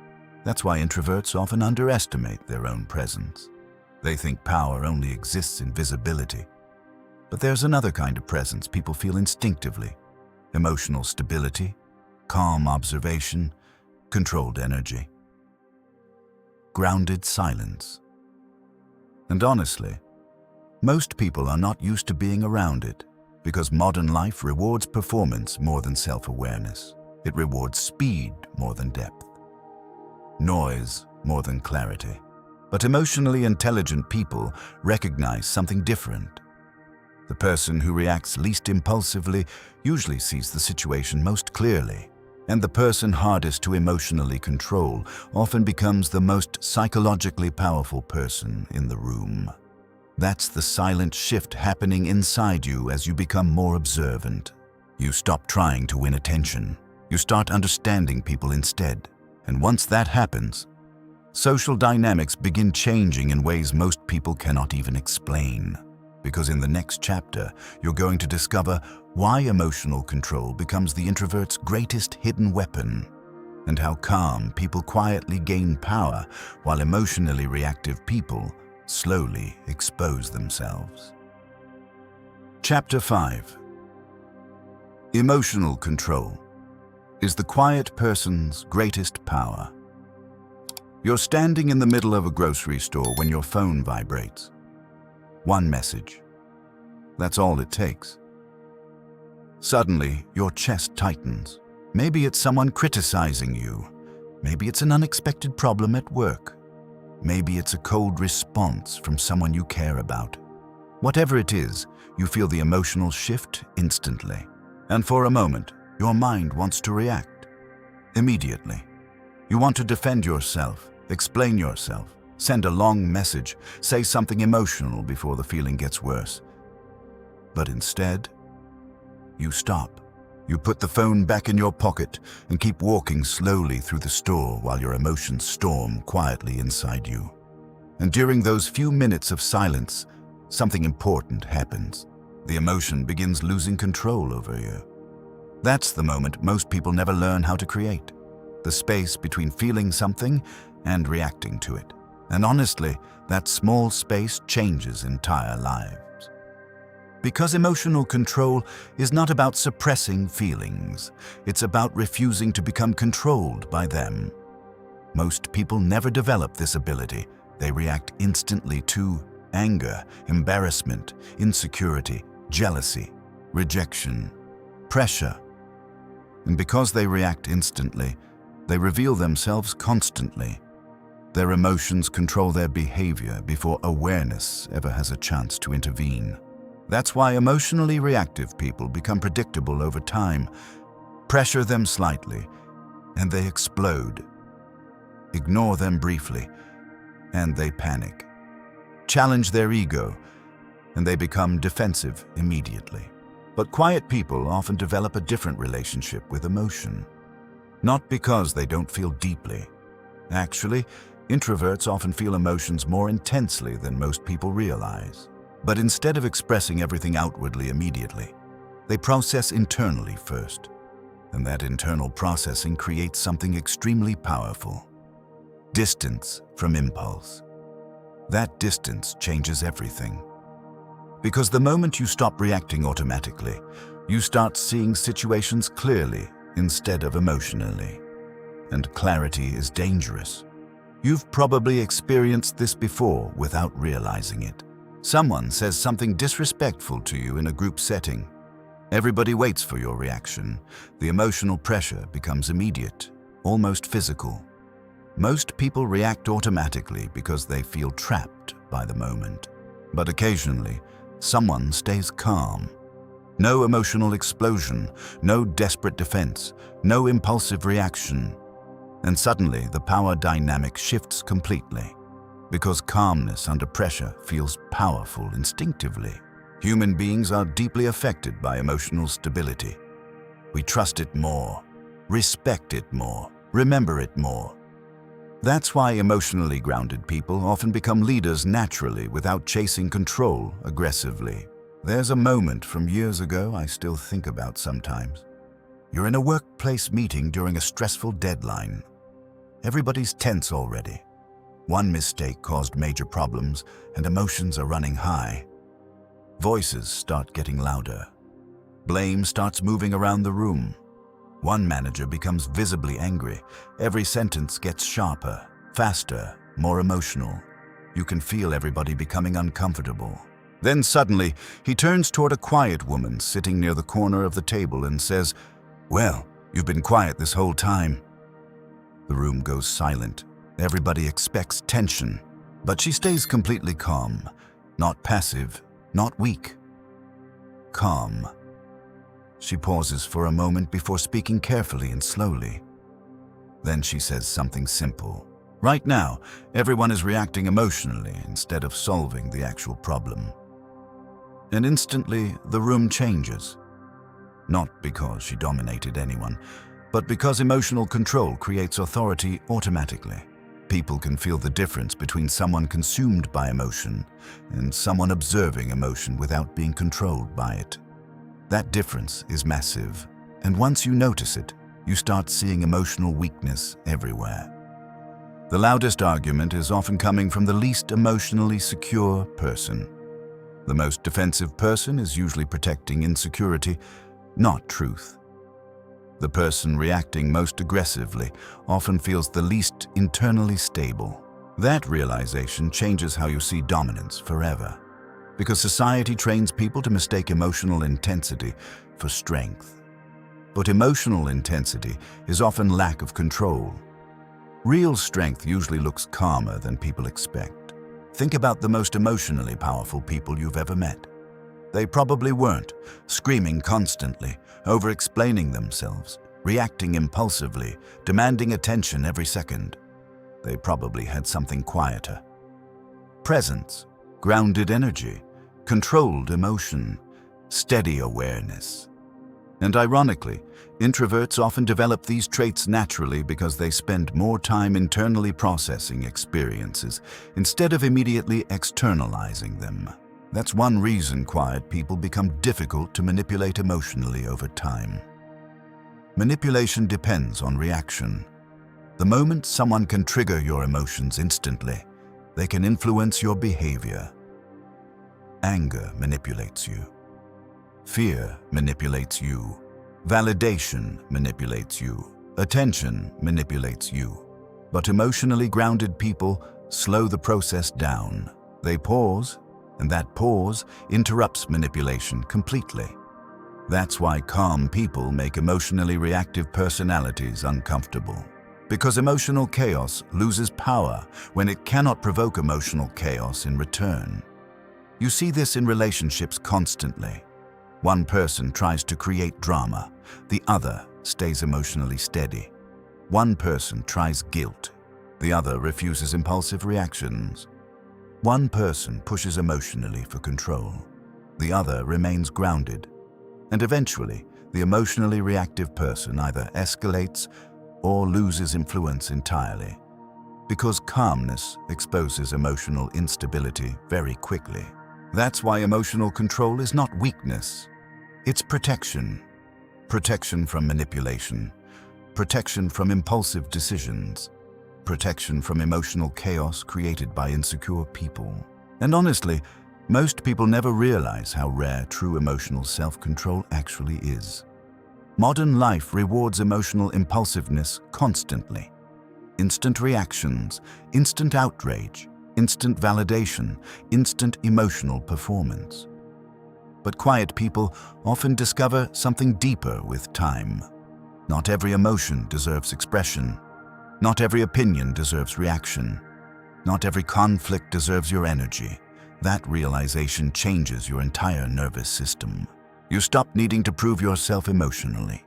That's why introverts often underestimate their own presence. They think power only exists in visibility. But there's another kind of presence people feel instinctively: emotional stability, calm observation, controlled energy, grounded silence. And honestly, most people are not used to being around it because modern life rewards performance more than self-awareness. It rewards speed more than depth, noise more than clarity. But emotionally intelligent people recognize something different. The person who reacts least impulsively usually sees the situation most clearly, and the person hardest to emotionally control often becomes the most psychologically powerful person in the room. That's the silent shift happening inside you as you become more observant. You stop trying to win attention. You start understanding people instead. And once that happens, social dynamics begin changing in ways most people cannot even explain. Because in the next chapter, you're going to discover why emotional control becomes the introvert's greatest hidden weapon, and how calm people quietly gain power while emotionally reactive people slowly expose themselves. Chapter 5. Emotional control is the quiet person's greatest power. You're standing in the middle of a grocery store when your phone vibrates. One message. That's all it takes. Suddenly, your chest tightens. Maybe it's someone criticizing you. Maybe it's an unexpected problem at work. Maybe it's a cold response from someone you care about. Whatever it is, you feel the emotional shift instantly. And for a moment, your mind wants to react. Immediately. You want to defend yourself, explain yourself, send a long message, say something emotional before the feeling gets worse. But instead, you stop. You put the phone back in your pocket and keep walking slowly through the store while your emotions storm quietly inside you. And during those few minutes of silence, something important happens. The emotion begins losing control over you. That's the moment most people never learn how to create. The space between feeling something and reacting to it. And honestly, that small space changes entire lives. Because emotional control is not about suppressing feelings. It's about refusing to become controlled by them. Most people never develop this ability. They react instantly to anger, embarrassment, insecurity, jealousy, rejection, pressure. And because they react instantly, they reveal themselves constantly. Their emotions control their behavior before awareness ever has a chance to intervene. That's why emotionally reactive people become predictable over time. Pressure them slightly, and they explode. Ignore them briefly, and they panic. Challenge their ego, and they become defensive immediately. But quiet people often develop a different relationship with emotion. Not because they don't feel deeply. Actually, introverts often feel emotions more intensely than most people realize. But instead of expressing everything outwardly immediately, they process internally first. And that internal processing creates something extremely powerful. Distance from impulse. That distance changes everything. Because the moment you stop reacting automatically, you start seeing situations clearly instead of emotionally. And clarity is dangerous. You've probably experienced this before without realizing it. Someone says something disrespectful to you in a group setting. Everybody waits for your reaction. The emotional pressure becomes immediate, almost physical. Most people react automatically because they feel trapped by the moment. But occasionally, someone stays calm. No emotional explosion, no desperate defense, no impulsive reaction. And suddenly, the power dynamic shifts completely. Because calmness under pressure feels powerful instinctively. Human beings are deeply affected by emotional stability. We trust it more, respect it more, remember it more. That's why emotionally grounded people often become leaders naturally without chasing control aggressively. There's a moment from years ago I still think about sometimes. You're in a workplace meeting during a stressful deadline. Everybody's tense already. One mistake caused major problems, and emotions are running high. Voices start getting louder. Blame starts moving around the room. One manager becomes visibly angry. Every sentence gets sharper, faster, more emotional. You can feel everybody becoming uncomfortable. Then suddenly, he turns toward a quiet woman sitting near the corner of the table and says, "Well, you've been quiet this whole time." The room goes silent. Everybody expects tension, but she stays completely calm, not passive, not weak. Calm. She pauses for a moment before speaking carefully and slowly. Then she says something simple. Right now, everyone is reacting emotionally instead of solving the actual problem. And instantly, the room changes. Not because she dominated anyone, but because emotional control creates authority automatically. People can feel the difference between someone consumed by emotion and someone observing emotion without being controlled by it. That difference is massive, and once you notice it, you start seeing emotional weakness everywhere. The loudest argument is often coming from the least emotionally secure person. The most defensive person is usually protecting insecurity, not truth. The person reacting most aggressively often feels the least internally stable. That realization changes how you see dominance forever, because society trains people to mistake emotional intensity for strength. But emotional intensity is often lack of control. Real strength usually looks calmer than people expect. Think about the most emotionally powerful people you've ever met. They probably weren't screaming constantly, over-explaining themselves, reacting impulsively, demanding attention every second. They probably had something quieter. Presence, grounded energy, controlled emotion, steady awareness. And ironically, introverts often develop these traits naturally because they spend more time internally processing experiences instead of immediately externalizing them. That's one reason quiet people become difficult to manipulate emotionally over time. Manipulation depends on reaction. The moment someone can trigger your emotions instantly, they can influence your behavior. Anger manipulates you. Fear manipulates you. Validation manipulates you. Attention manipulates you. But emotionally grounded people slow the process down. They pause, and that pause interrupts manipulation completely. That's why calm people make emotionally reactive personalities uncomfortable. Because emotional chaos loses power when it cannot provoke emotional chaos in return. You see this in relationships constantly. One person tries to create drama, the other stays emotionally steady. One person tries guilt, the other refuses impulsive reactions. One person pushes emotionally for control, the other remains grounded. And eventually, the emotionally reactive person either escalates or loses influence entirely. Because calmness exposes emotional instability very quickly. That's why emotional control is not weakness. It's protection. Protection from manipulation. Protection from impulsive decisions. Protection from emotional chaos created by insecure people. And honestly, most people never realize how rare true emotional self-control actually is. Modern life rewards emotional impulsiveness constantly. Instant reactions, instant outrage, instant validation, instant emotional performance. But quiet people often discover something deeper with time. Not every emotion deserves expression. Not every opinion deserves reaction. Not every conflict deserves your energy. That realization changes your entire nervous system. You stop needing to prove yourself emotionally.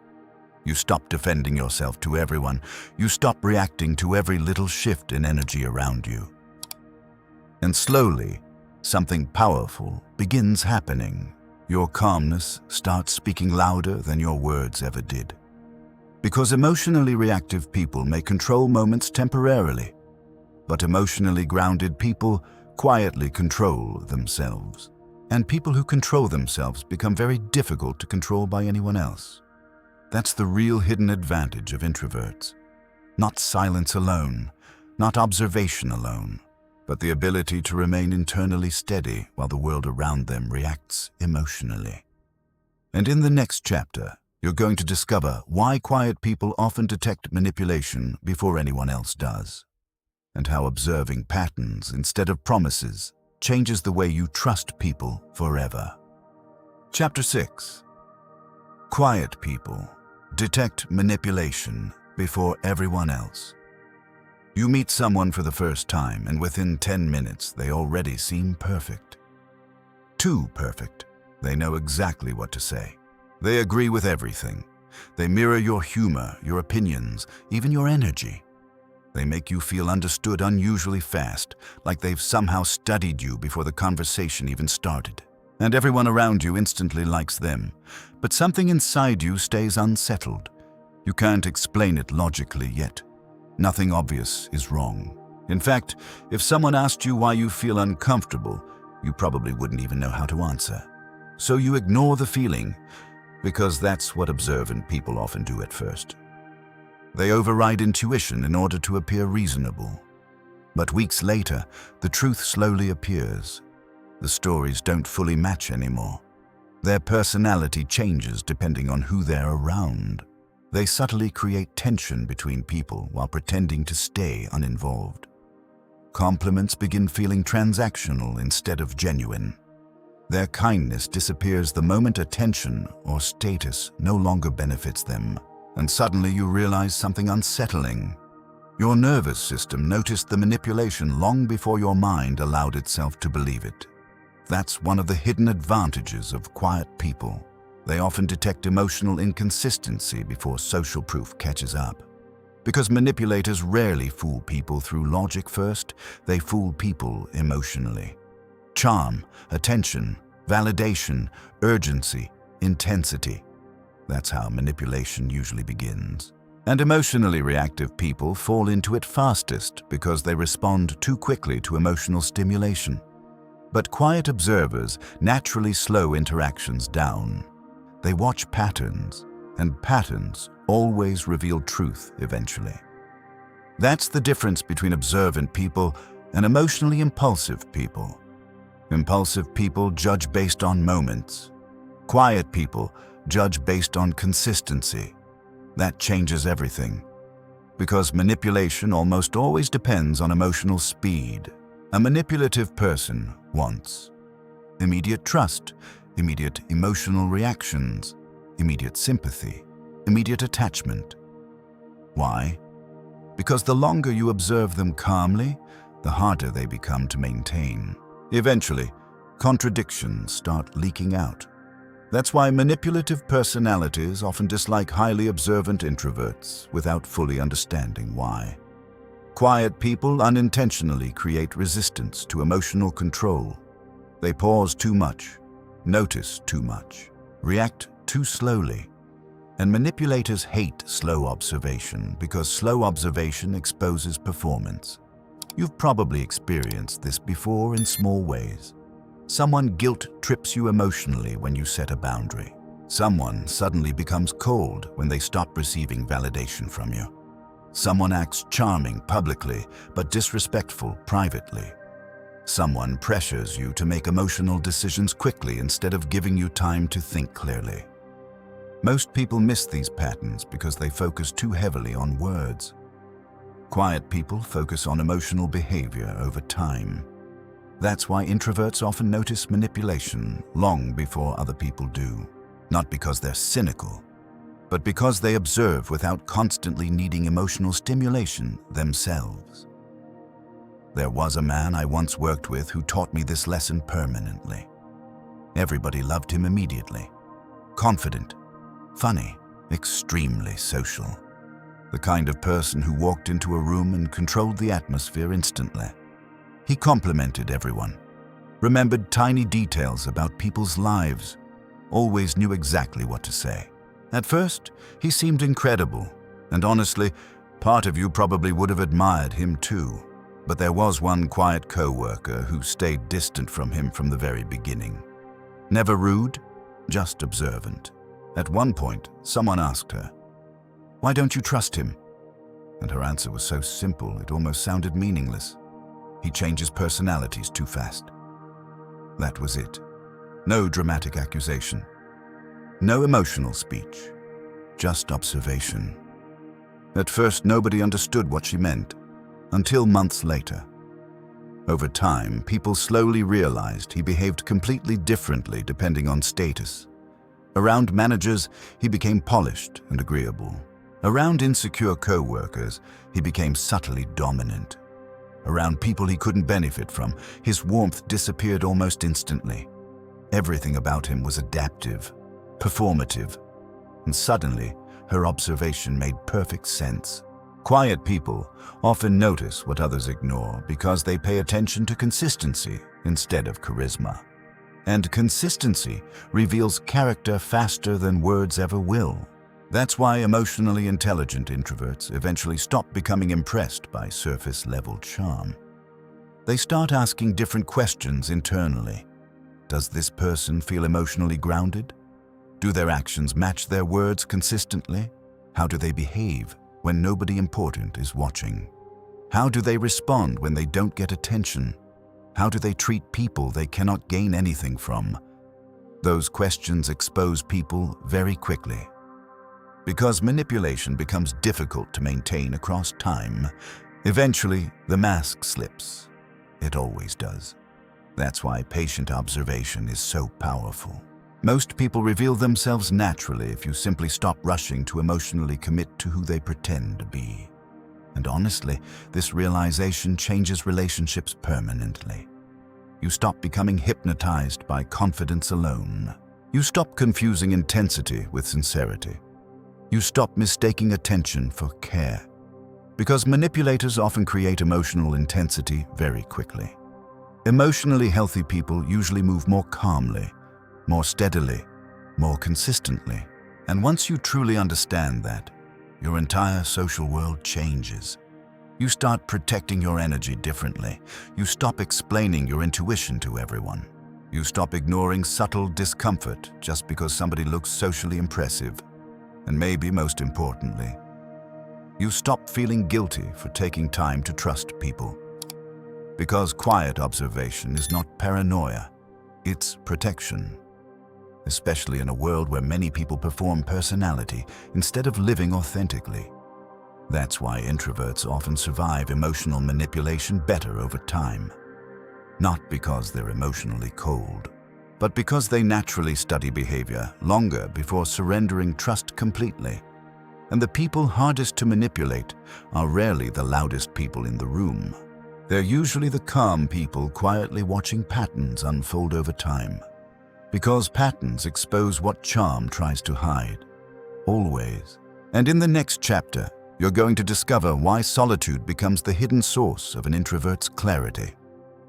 You stop defending yourself to everyone. You stop reacting to every little shift in energy around you. And slowly, something powerful begins happening. Your calmness starts speaking louder than your words ever did. Because emotionally reactive people may control moments temporarily, but emotionally grounded people quietly control themselves. And people who control themselves become very difficult to control by anyone else. That's the real hidden advantage of introverts. Not silence alone, not observation alone, but the ability to remain internally steady while the world around them reacts emotionally. And in the next chapter, you're going to discover why quiet people often detect manipulation before anyone else does. and how observing patterns instead of promises changes the way you trust people forever. Chapter 6. Quiet people detect manipulation before everyone else. You meet someone for the first time, and within 10 minutes, they already seem perfect. Too perfect. They know exactly what to say. They agree with everything. They mirror your humor, your opinions, even your energy. They make you feel understood unusually fast, like they've somehow studied you before the conversation even started. And everyone around you instantly likes them, but something inside you stays unsettled. You can't explain it logically yet. Nothing obvious is wrong. In fact, if someone asked you why you feel uncomfortable, you probably wouldn't even know how to answer. So you ignore the feeling, because that's what observant people often do at first. They override intuition in order to appear reasonable. But weeks later, the truth slowly appears. The stories don't fully match anymore. Their personality changes depending on who they're around. They subtly create tension between people while pretending to stay uninvolved. Compliments begin feeling transactional instead of genuine. Their kindness disappears the moment attention or status no longer benefits them, and suddenly you realize something unsettling. Your nervous system noticed the manipulation long before your mind allowed itself to believe it. That's one of the hidden advantages of quiet people. They often detect emotional inconsistency before social proof catches up. Because manipulators rarely fool people through logic first, they fool people emotionally. Charm, attention, validation, urgency, intensity. That's how manipulation usually begins. And emotionally reactive people fall into it fastest because they respond too quickly to emotional stimulation. But quiet observers naturally slow interactions down. They watch patterns, and patterns always reveal truth eventually. That's the difference between observant people and emotionally impulsive people. Impulsive people judge based on moments. Quiet people judge based on consistency. That changes everything. Because manipulation almost always depends on emotional speed. A manipulative person wants immediate trust, immediate emotional reactions, immediate sympathy, immediate attachment. Why? Because the longer you observe them calmly, the harder they become to maintain. Eventually, contradictions start leaking out. That's why manipulative personalities often dislike highly observant introverts without fully understanding why. Quiet people unintentionally create resistance to emotional control. They pause too much, notice too much, react too slowly. And manipulators hate slow observation because slow observation exposes performance. You've probably experienced this before in small ways. Someone guilt trips you emotionally when you set a boundary. Someone suddenly becomes cold when they stop receiving validation from you. Someone acts charming publicly but disrespectful privately. Someone pressures you to make emotional decisions quickly instead of giving you time to think clearly. Most people miss these patterns because they focus too heavily on words. Quiet people focus on emotional behavior over time. That's why introverts often notice manipulation long before other people do. Not because they're cynical, but because they observe without constantly needing emotional stimulation themselves. There was a man I once worked with who taught me this lesson permanently. Everybody loved him immediately. Confident, funny, extremely social. The kind of person who walked into a room and controlled the atmosphere instantly. He complimented everyone, remembered tiny details about people's lives, always knew exactly what to say. At first, he seemed incredible, and honestly, part of you probably would have admired him too. But there was one quiet co-worker who stayed distant from him from the very beginning. Never rude, just observant. At one point, someone asked her, "Why don't you trust him?" And her answer was so simple it almost sounded meaningless. "He changes personalities too fast." That was it. No dramatic accusation. No emotional speech. Just observation. At first, nobody understood what she meant. until months later. Over time, people slowly realized he behaved completely differently depending on status. Around managers, he became polished and agreeable. Around insecure co-workers, he became subtly dominant. Around people he couldn't benefit from, his warmth disappeared almost instantly. Everything about him was adaptive, performative, and suddenly, her observation made perfect sense. Quiet people often notice what others ignore because they pay attention to consistency instead of charisma. And consistency reveals character faster than words ever will. That's why emotionally intelligent introverts eventually stop becoming impressed by surface-level charm. They start asking different questions internally. Does this person feel emotionally grounded? Do their actions match their words consistently? How do they behave when nobody important is watching? How do they respond when they don't get attention? How do they treat people they cannot gain anything from? Those questions expose people very quickly. Because manipulation becomes difficult to maintain across time, eventually the mask slips. It always does. That's why patient observation is so powerful. Most people reveal themselves naturally if you simply stop rushing to emotionally commit to who they pretend to be. And honestly, this realization changes relationships permanently. You stop becoming hypnotized by confidence alone. You stop confusing intensity with sincerity. You stop mistaking attention for care. Because manipulators often create emotional intensity very quickly. Emotionally healthy people usually move more calmly, more steadily, more consistently. And once you truly understand that, your entire social world changes. You start protecting your energy differently. You stop explaining your intuition to everyone. You stop ignoring subtle discomfort just because somebody looks socially impressive. And maybe most importantly, you stop feeling guilty for taking time to trust people. Because quiet observation is not paranoia, it's protection. Especially in a world where many people perform personality instead of living authentically. That's why introverts often survive emotional manipulation better over time. Not because they're emotionally cold, but because they naturally study behavior longer before surrendering trust completely. And the people hardest to manipulate are rarely the loudest people in the room. They're usually the calm people quietly watching patterns unfold over time. Because patterns expose what charm tries to hide. Always. And in the next chapter, you're going to discover why solitude becomes the hidden source of an introvert's clarity,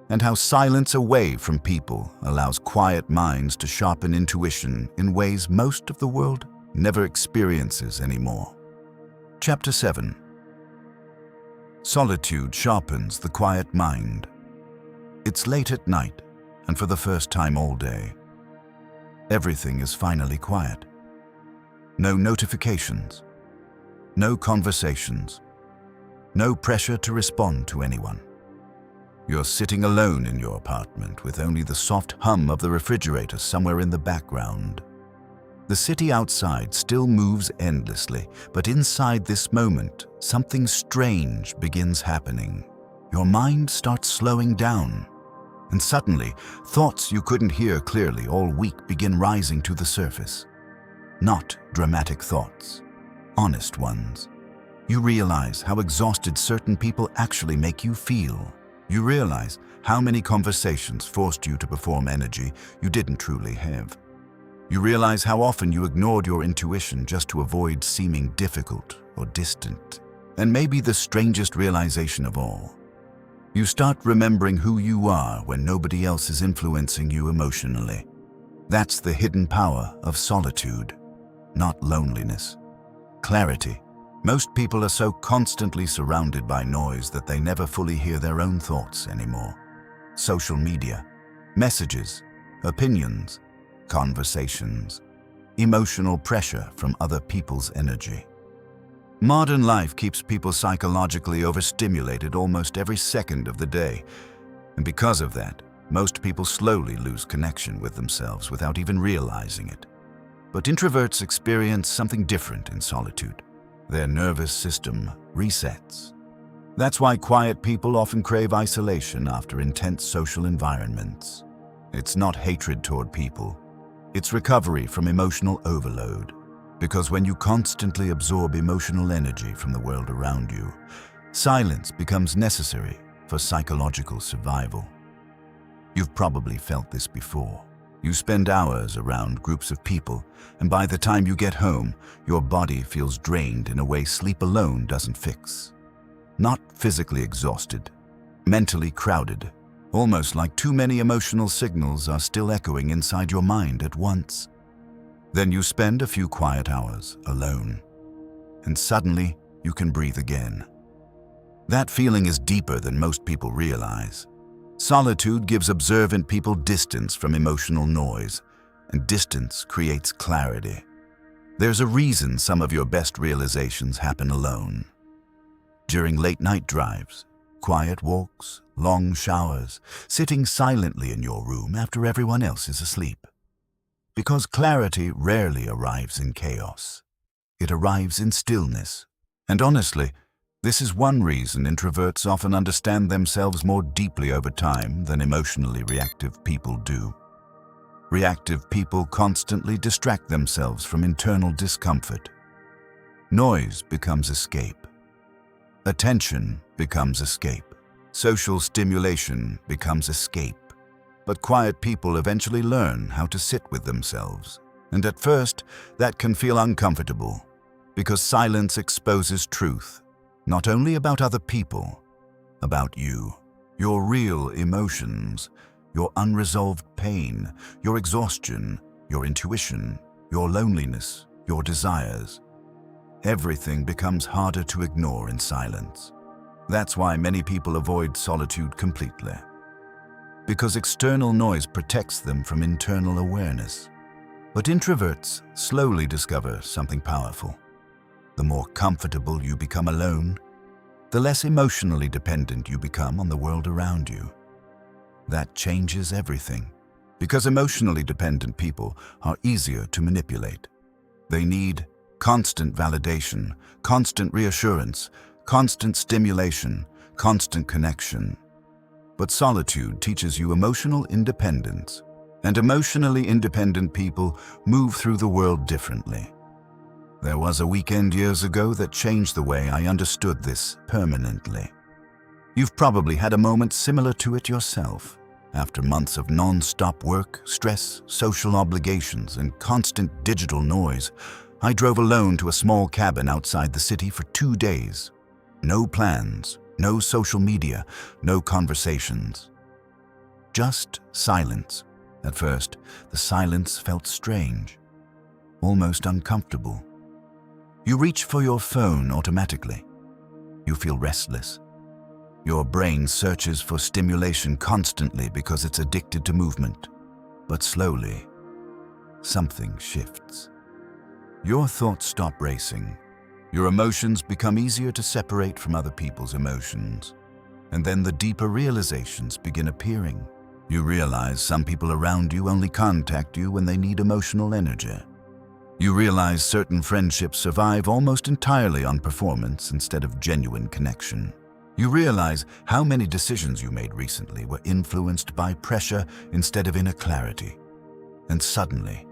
and how silence away from people allows quiet minds to sharpen intuition in ways most of the world never experiences anymore. Chapter 7. Solitude sharpens the quiet mind. It's late at night, and for the first time all day, everything is finally quiet. No notifications, no conversations, no pressure to respond to anyone. You're sitting alone in your apartment with only the soft hum of the refrigerator somewhere in the background. The city outside still moves endlessly, but inside this moment, something strange begins happening. Your mind starts slowing down. And suddenly, thoughts you couldn't hear clearly all week begin rising to the surface. Not dramatic thoughts, honest ones. You realize how exhausted certain people actually make you feel. You realize how many conversations forced you to perform energy you didn't truly have. You realize how often you ignored your intuition just to avoid seeming difficult or distant. And maybe the strangest realization of all, you start remembering who you are when nobody else is influencing you emotionally. That's the hidden power of solitude, not loneliness. Clarity. Most people are so constantly surrounded by noise that they never fully hear their own thoughts anymore. Social media, messages, opinions, conversations, emotional pressure from other people's energy. Modern life keeps people psychologically overstimulated almost every second of the day, and because of that, most people slowly lose connection with themselves without even realizing it. But introverts experience something different in solitude. Their nervous system resets. That's why quiet people often crave isolation after intense social environments. It's not hatred toward people. It's recovery from emotional overload. Because when you constantly absorb emotional energy from the world around you, silence becomes necessary for psychological survival. You've probably felt this before. You spend hours around groups of people, and by the time you get home, your body feels drained in a way sleep alone doesn't fix. Not physically exhausted, mentally crowded, almost like too many emotional signals are still echoing inside your mind at once. Then you spend a few quiet hours alone, and suddenly you can breathe again. That feeling is deeper than most people realize. Solitude gives observant people distance from emotional noise, and distance creates clarity. There's a reason some of your best realizations happen alone. During late-night drives, quiet walks, long showers, sitting silently in your room after everyone else is asleep. Because clarity rarely arrives in chaos. It arrives in stillness. And honestly, this is one reason introverts often understand themselves more deeply over time than emotionally reactive people do. Reactive people constantly distract themselves from internal discomfort. Noise becomes escape. Attention becomes escape. Social stimulation becomes escape. But quiet people eventually learn how to sit with themselves. And at first, that can feel uncomfortable, because silence exposes truth. Not only about other people, about you, your real emotions, your unresolved pain, your exhaustion, your intuition, your loneliness, your desires. Everything becomes harder to ignore in silence. That's why many people avoid solitude completely. Because external noise protects them from internal awareness. But introverts slowly discover something powerful. The more comfortable you become alone, the less emotionally dependent you become on the world around you. That changes everything, because emotionally dependent people are easier to manipulate. They need constant validation, constant reassurance, constant stimulation, constant connection. But solitude teaches you emotional independence, and emotionally independent people move through the world differently. There was a weekend years ago that changed the way I understood this permanently. You've probably had a moment similar to it yourself. After months of non-stop work, stress, social obligations, and constant digital noise, I drove alone to a small cabin outside the city for 2 days. No plans, no social media, no conversations. Just silence. At first, the silence felt strange, almost uncomfortable. You reach for your phone automatically. You feel restless. Your brain searches for stimulation constantly because it's addicted to movement. But slowly, something shifts. Your thoughts stop racing. Your emotions become easier to separate from other people's emotions. And then the deeper realizations begin appearing. You realize some people around you only contact you when they need emotional energy. You realize certain friendships survive almost entirely on performance instead of genuine connection. You realize how many decisions you made recently were influenced by pressure instead of inner clarity. And suddenly,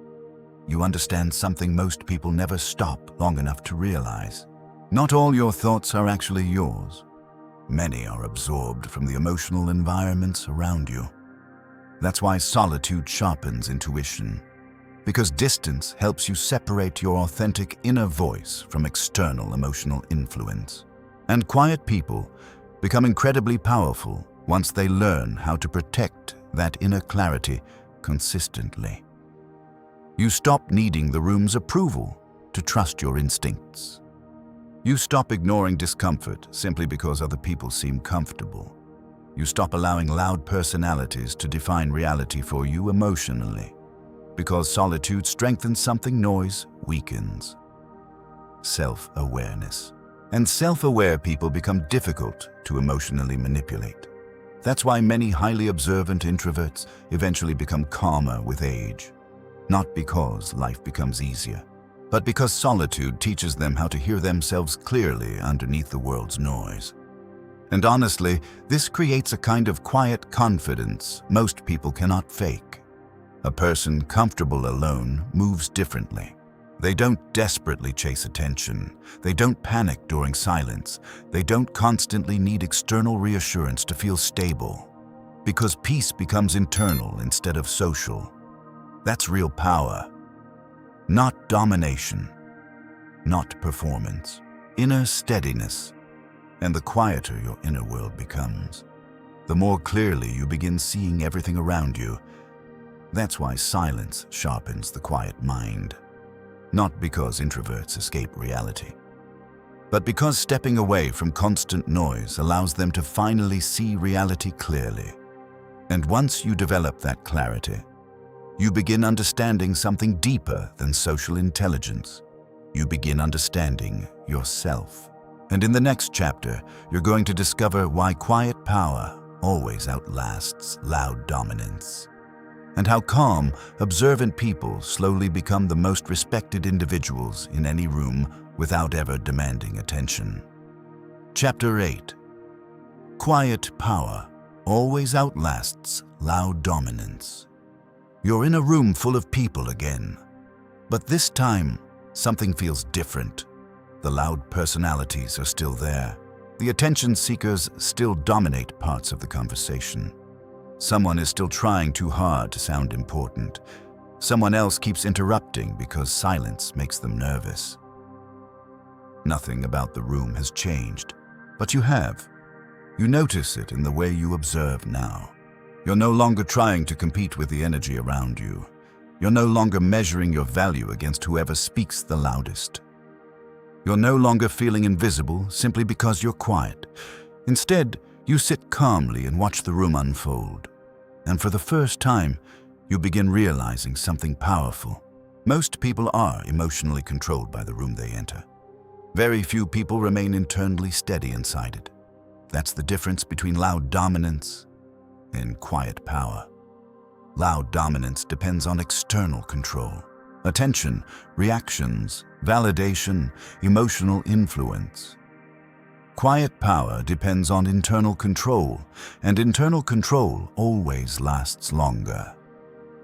you understand something most people never stop long enough to realize. Not all your thoughts are actually yours. Many are absorbed from the emotional environments around you. That's why solitude sharpens intuition. Because distance helps you separate your authentic inner voice from external emotional influence. And quiet people become incredibly powerful once they learn how to protect that inner clarity consistently. You stop needing the room's approval to trust your instincts. You stop ignoring discomfort simply because other people seem comfortable. You stop allowing loud personalities to define reality for you emotionally. Because solitude strengthens something noise weakens. Self-awareness. And self-aware people become difficult to emotionally manipulate. That's why many highly observant introverts eventually become calmer with age. Not because life becomes easier, but because solitude teaches them how to hear themselves clearly underneath the world's noise. And honestly, this creates a kind of quiet confidence most people cannot fake. A person comfortable alone moves differently. They don't desperately chase attention. They don't panic during silence. They don't constantly need external reassurance to feel stable. Because peace becomes internal instead of social. That's real power. Not domination. Not performance. Inner steadiness. And the quieter your inner world becomes, the more clearly you begin seeing everything around you. That's why silence sharpens the quiet mind. Not because introverts escape reality, but because stepping away from constant noise allows them to finally see reality clearly. And once you develop that clarity, you begin understanding something deeper than social intelligence. You begin understanding yourself. And in the next chapter, you're going to discover why quiet power always outlasts loud dominance, and how calm, observant people slowly become the most respected individuals in any room without ever demanding attention. Chapter 8. Quiet power always outlasts loud dominance. You're in a room full of people again, but this time something feels different. The loud personalities are still there. The attention seekers still dominate parts of the conversation. Someone is still trying too hard to sound important. Someone else keeps interrupting because silence makes them nervous. Nothing about the room has changed, but you have. You notice it in the way you observe now. You're no longer trying to compete with the energy around you. You're no longer measuring your value against whoever speaks the loudest. You're no longer feeling invisible simply because you're quiet. Instead, you sit calmly and watch the room unfold. And for the first time, you begin realizing something powerful. Most people are emotionally controlled by the room they enter. Very few people remain internally steady inside it. That's the difference between loud dominance and quiet power. Loud dominance depends on external control. Attention, reactions, validation, emotional influence. Quiet power depends on internal control, and internal control always lasts longer.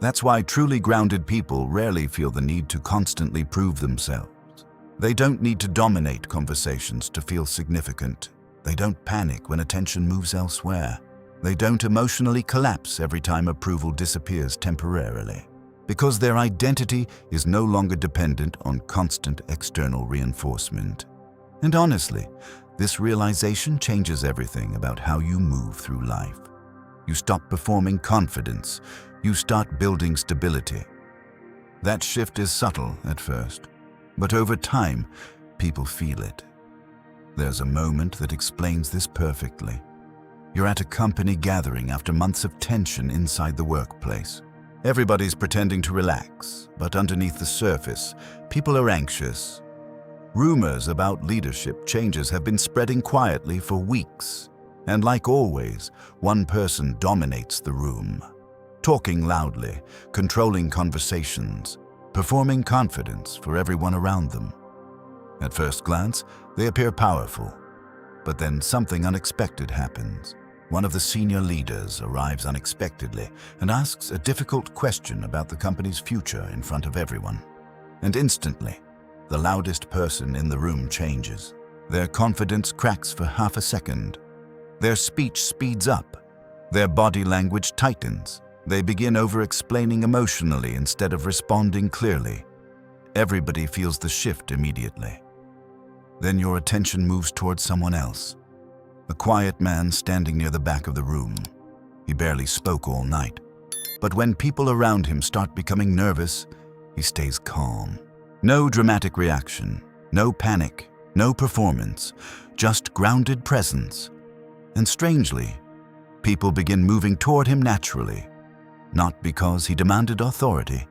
That's why truly grounded people rarely feel the need to constantly prove themselves. They don't need to dominate conversations to feel significant. They don't panic when attention moves elsewhere. They don't emotionally collapse every time approval disappears temporarily, because their identity is no longer dependent on constant external reinforcement. And honestly, this realization changes everything about how you move through life. You stop performing confidence. You start building stability. That shift is subtle at first, but over time, people feel it. There's a moment that explains this perfectly. You're at a company gathering after months of tension inside the workplace. Everybody's pretending to relax, but underneath the surface, people are anxious. Rumors about leadership changes have been spreading quietly for weeks, and like always, one person dominates the room, talking loudly, controlling conversations, performing confidence for everyone around them. At first glance, they appear powerful, but then something unexpected happens. One of the senior leaders arrives unexpectedly and asks a difficult question about the company's future in front of everyone. And instantly, the loudest person in the room changes. Their confidence cracks for half a second. Their speech speeds up. Their body language tightens. They begin over-explaining emotionally instead of responding clearly. Everybody feels the shift immediately. Then your attention moves towards someone else. A quiet man standing near the back of the room. He barely spoke all night. But when people around him start becoming nervous, he stays calm. No dramatic reaction, no panic, no performance, just grounded presence. And strangely, people begin moving toward him naturally. Not because he demanded authority,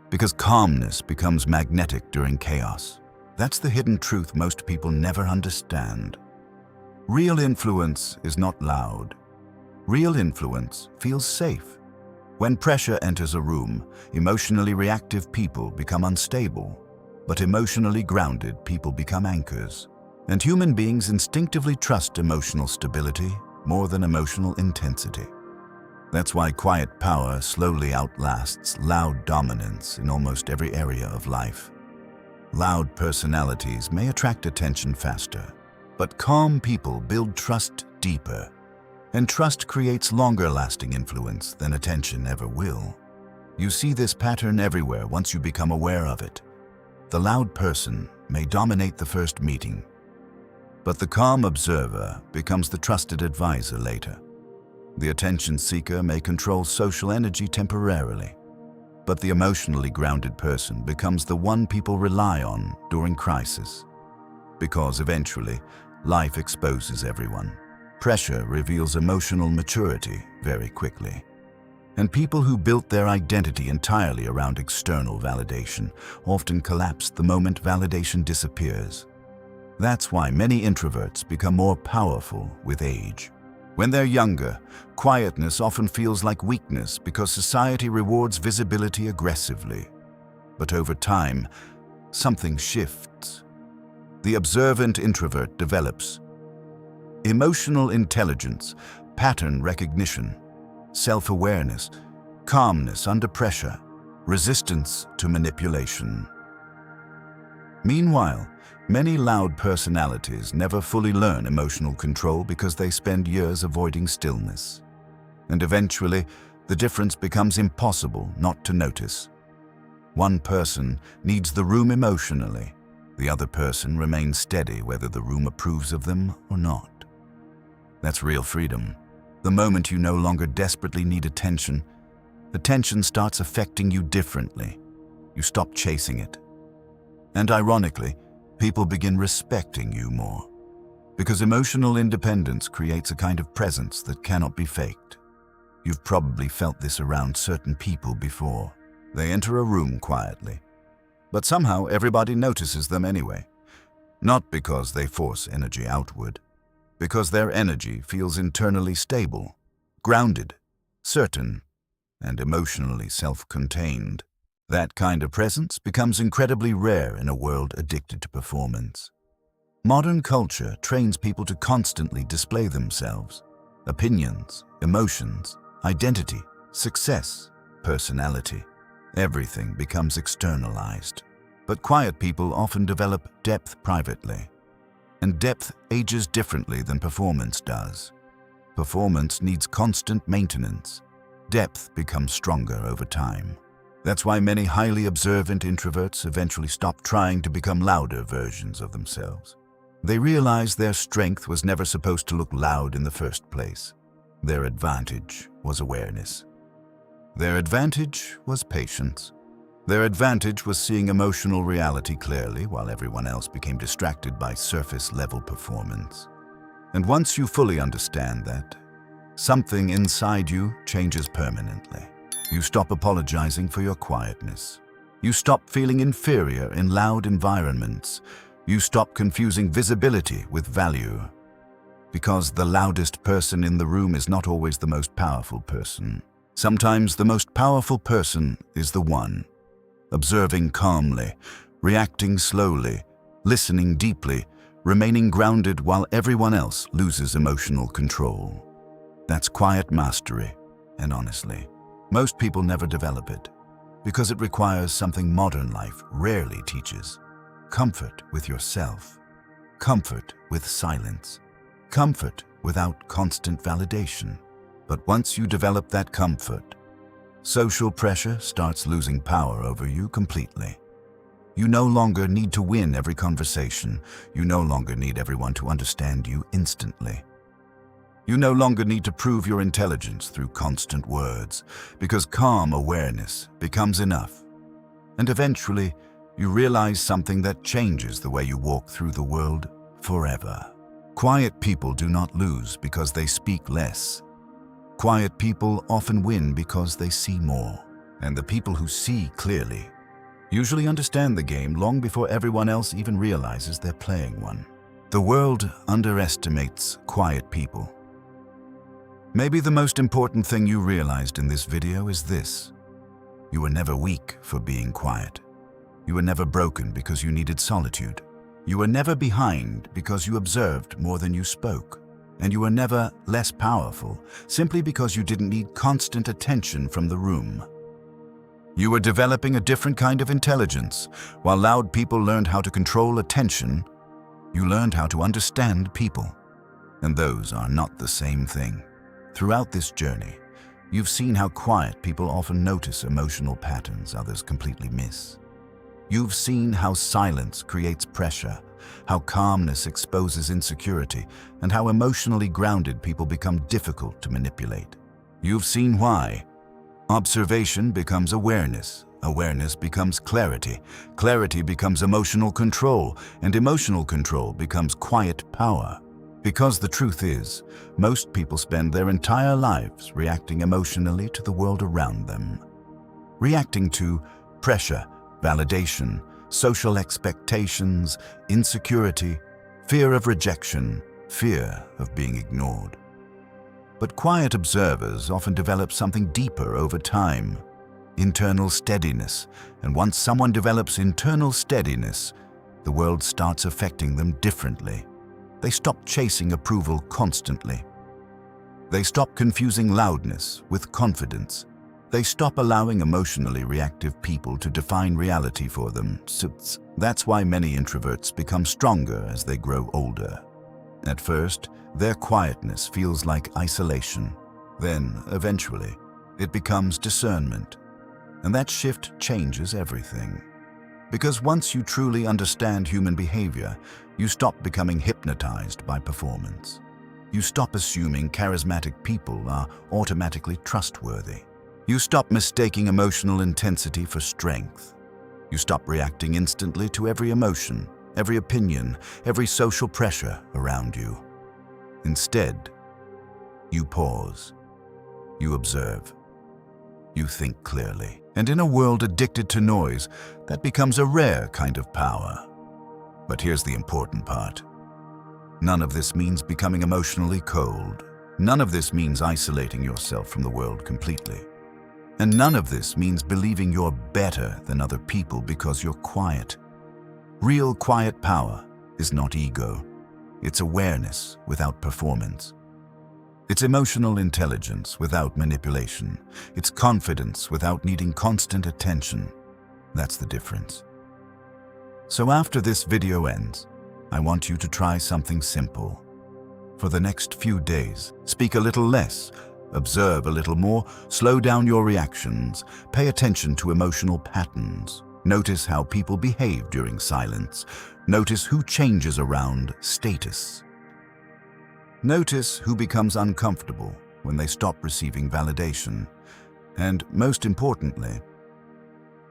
because calmness becomes magnetic during chaos. That's the hidden truth most people never understand. Real influence is not loud. Real influence feels safe. When pressure enters a room, emotionally reactive people become unstable, but emotionally grounded people become anchors. And human beings instinctively trust emotional stability more than emotional intensity. That's why quiet power slowly outlasts loud dominance in almost every area of life. Loud personalities may attract attention faster, but calm people build trust deeper. And trust creates longer-lasting influence than attention ever will. You see this pattern everywhere once you become aware of it. The loud person may dominate the first meeting, but the calm observer becomes the trusted advisor later. The attention seeker may control social energy temporarily, but the emotionally grounded person becomes the one people rely on during crisis. Because eventually, life exposes everyone. Pressure reveals emotional maturity very quickly. And people who built their identity entirely around external validation often collapse the moment validation disappears. That's why many introverts become more powerful with age. When they're younger, quietness often feels like weakness because society rewards visibility aggressively. But over time, something shifts. The observant introvert develops emotional intelligence, pattern recognition, self-awareness, calmness under pressure, resistance to manipulation. Meanwhile, many loud personalities never fully learn emotional control because they spend years avoiding stillness. And eventually, the difference becomes impossible not to notice. One person needs the room emotionally. The other person remains steady whether the room approves of them or not. That's real freedom. The moment you no longer desperately need attention, attention starts affecting you differently. You stop chasing it. And ironically, people begin respecting you more. Because emotional independence creates a kind of presence that cannot be faked. You've probably felt this around certain people before. They enter a room quietly, but somehow everybody notices them anyway. Not because they force energy outward, because their energy feels internally stable, grounded, certain, and emotionally self-contained. That kind of presence becomes incredibly rare in a world addicted to performance. Modern culture trains people to constantly display themselves, opinions, emotions, identity, success, personality. Everything becomes externalized. But quiet people often develop depth privately. And depth ages differently than performance does. Performance needs constant maintenance. Depth becomes stronger over time. That's why many highly observant introverts eventually stop trying to become louder versions of themselves. They realize their strength was never supposed to look loud in the first place. Their advantage was awareness. Their advantage was patience. Their advantage was seeing emotional reality clearly while everyone else became distracted by surface-level performance. And once you fully understand that, something inside you changes permanently. You stop apologizing for your quietness. You stop feeling inferior in loud environments. You stop confusing visibility with value. Because the loudest person in the room is not always the most powerful person. Sometimes the most powerful person is the one observing calmly, reacting slowly, listening deeply, remaining grounded while everyone else loses emotional control. That's quiet mastery, and honestly, most people never develop it because it requires something modern life rarely teaches: comfort with yourself, comfort with silence, comfort without constant validation. But once you develop that comfort, social pressure starts losing power over you completely. You no longer need to win every conversation. You no longer need everyone to understand you instantly. You no longer need to prove your intelligence through constant words, because calm awareness becomes enough. And eventually, you realize something that changes the way you walk through the world forever. Quiet people do not lose because they speak less. Quiet people often win because they see more. And the people who see clearly usually understand the game long before everyone else even realizes they're playing one. The world underestimates quiet people. Maybe the most important thing you realized in this video is this: you were never weak for being quiet. You were never broken because you needed solitude. You were never behind because you observed more than you spoke. And you were never less powerful simply because you didn't need constant attention from the room. You were developing a different kind of intelligence. While loud people learned how to control attention, you learned how to understand people. And those are not the same thing. Throughout this journey, you've seen how quiet people often notice emotional patterns others completely miss. You've seen how silence creates pressure, how calmness exposes insecurity, and how emotionally grounded people become difficult to manipulate. You've seen why observation becomes awareness, awareness becomes clarity, clarity becomes emotional control, and emotional control becomes quiet power. Because the truth is, most people spend their entire lives reacting emotionally to the world around them. Reacting to pressure, validation, social expectations, insecurity, fear of rejection, fear of being ignored. But quiet observers often develop something deeper over time, internal steadiness. And once someone develops internal steadiness, the world starts affecting them differently. They stop chasing approval constantly. They stop confusing loudness with confidence. They stop allowing emotionally reactive people to define reality for them. That's why many introverts become stronger as they grow older. At first, their quietness feels like isolation. Then, eventually, it becomes discernment. And that shift changes everything. Because once you truly understand human behavior, you stop becoming hypnotized by performance. You stop assuming charismatic people are automatically trustworthy. You stop mistaking emotional intensity for strength. You stop reacting instantly to every emotion, every opinion, every social pressure around you. Instead, you pause. You observe. You think clearly. And in a world addicted to noise, that becomes a rare kind of power. But here's the important part. None of this means becoming emotionally cold. None of this means isolating yourself from the world completely. And none of this means believing you're better than other people because you're quiet. Real quiet power is not ego. It's awareness without performance. It's emotional intelligence without manipulation. It's confidence without needing constant attention. That's the difference. So after this video ends, I want you to try something simple. For the next few days, speak a little less, observe a little more, slow down your reactions, pay attention to emotional patterns. Notice how people behave during silence. Notice who changes around status. Notice who becomes uncomfortable when they stop receiving validation. And most importantly,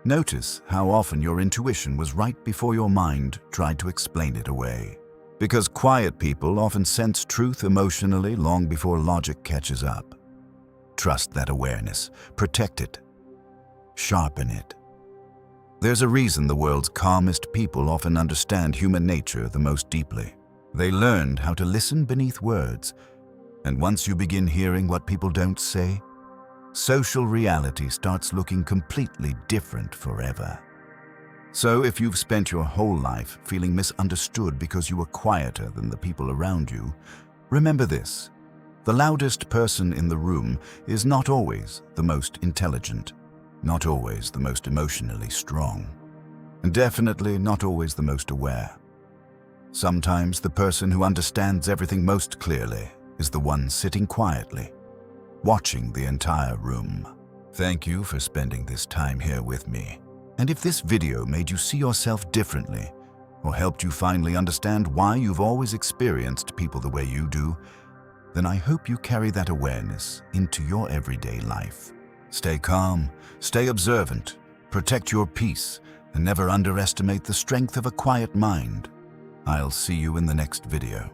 notice how often your intuition was right before your mind tried to explain it away. Because quiet people often sense truth emotionally long before logic catches up. Trust that awareness, protect it, sharpen it. There's a reason the world's calmest people often understand human nature the most deeply. They learned how to listen beneath words. And once you begin hearing what people don't say, social reality starts looking completely different forever. So if you've spent your whole life feeling misunderstood because you were quieter than the people around you, remember this. The loudest person in the room is not always the most intelligent, not always the most emotionally strong, and definitely not always the most aware. Sometimes the person who understands everything most clearly is the one sitting quietly, watching the entire room. Thank you for spending this time here with me. And if this video made you see yourself differently, or helped you finally understand why you've always experienced people the way you do, then I hope you carry that awareness into your everyday life. Stay calm, stay observant, protect your peace, and never underestimate the strength of a quiet mind. I'll see you in the next video.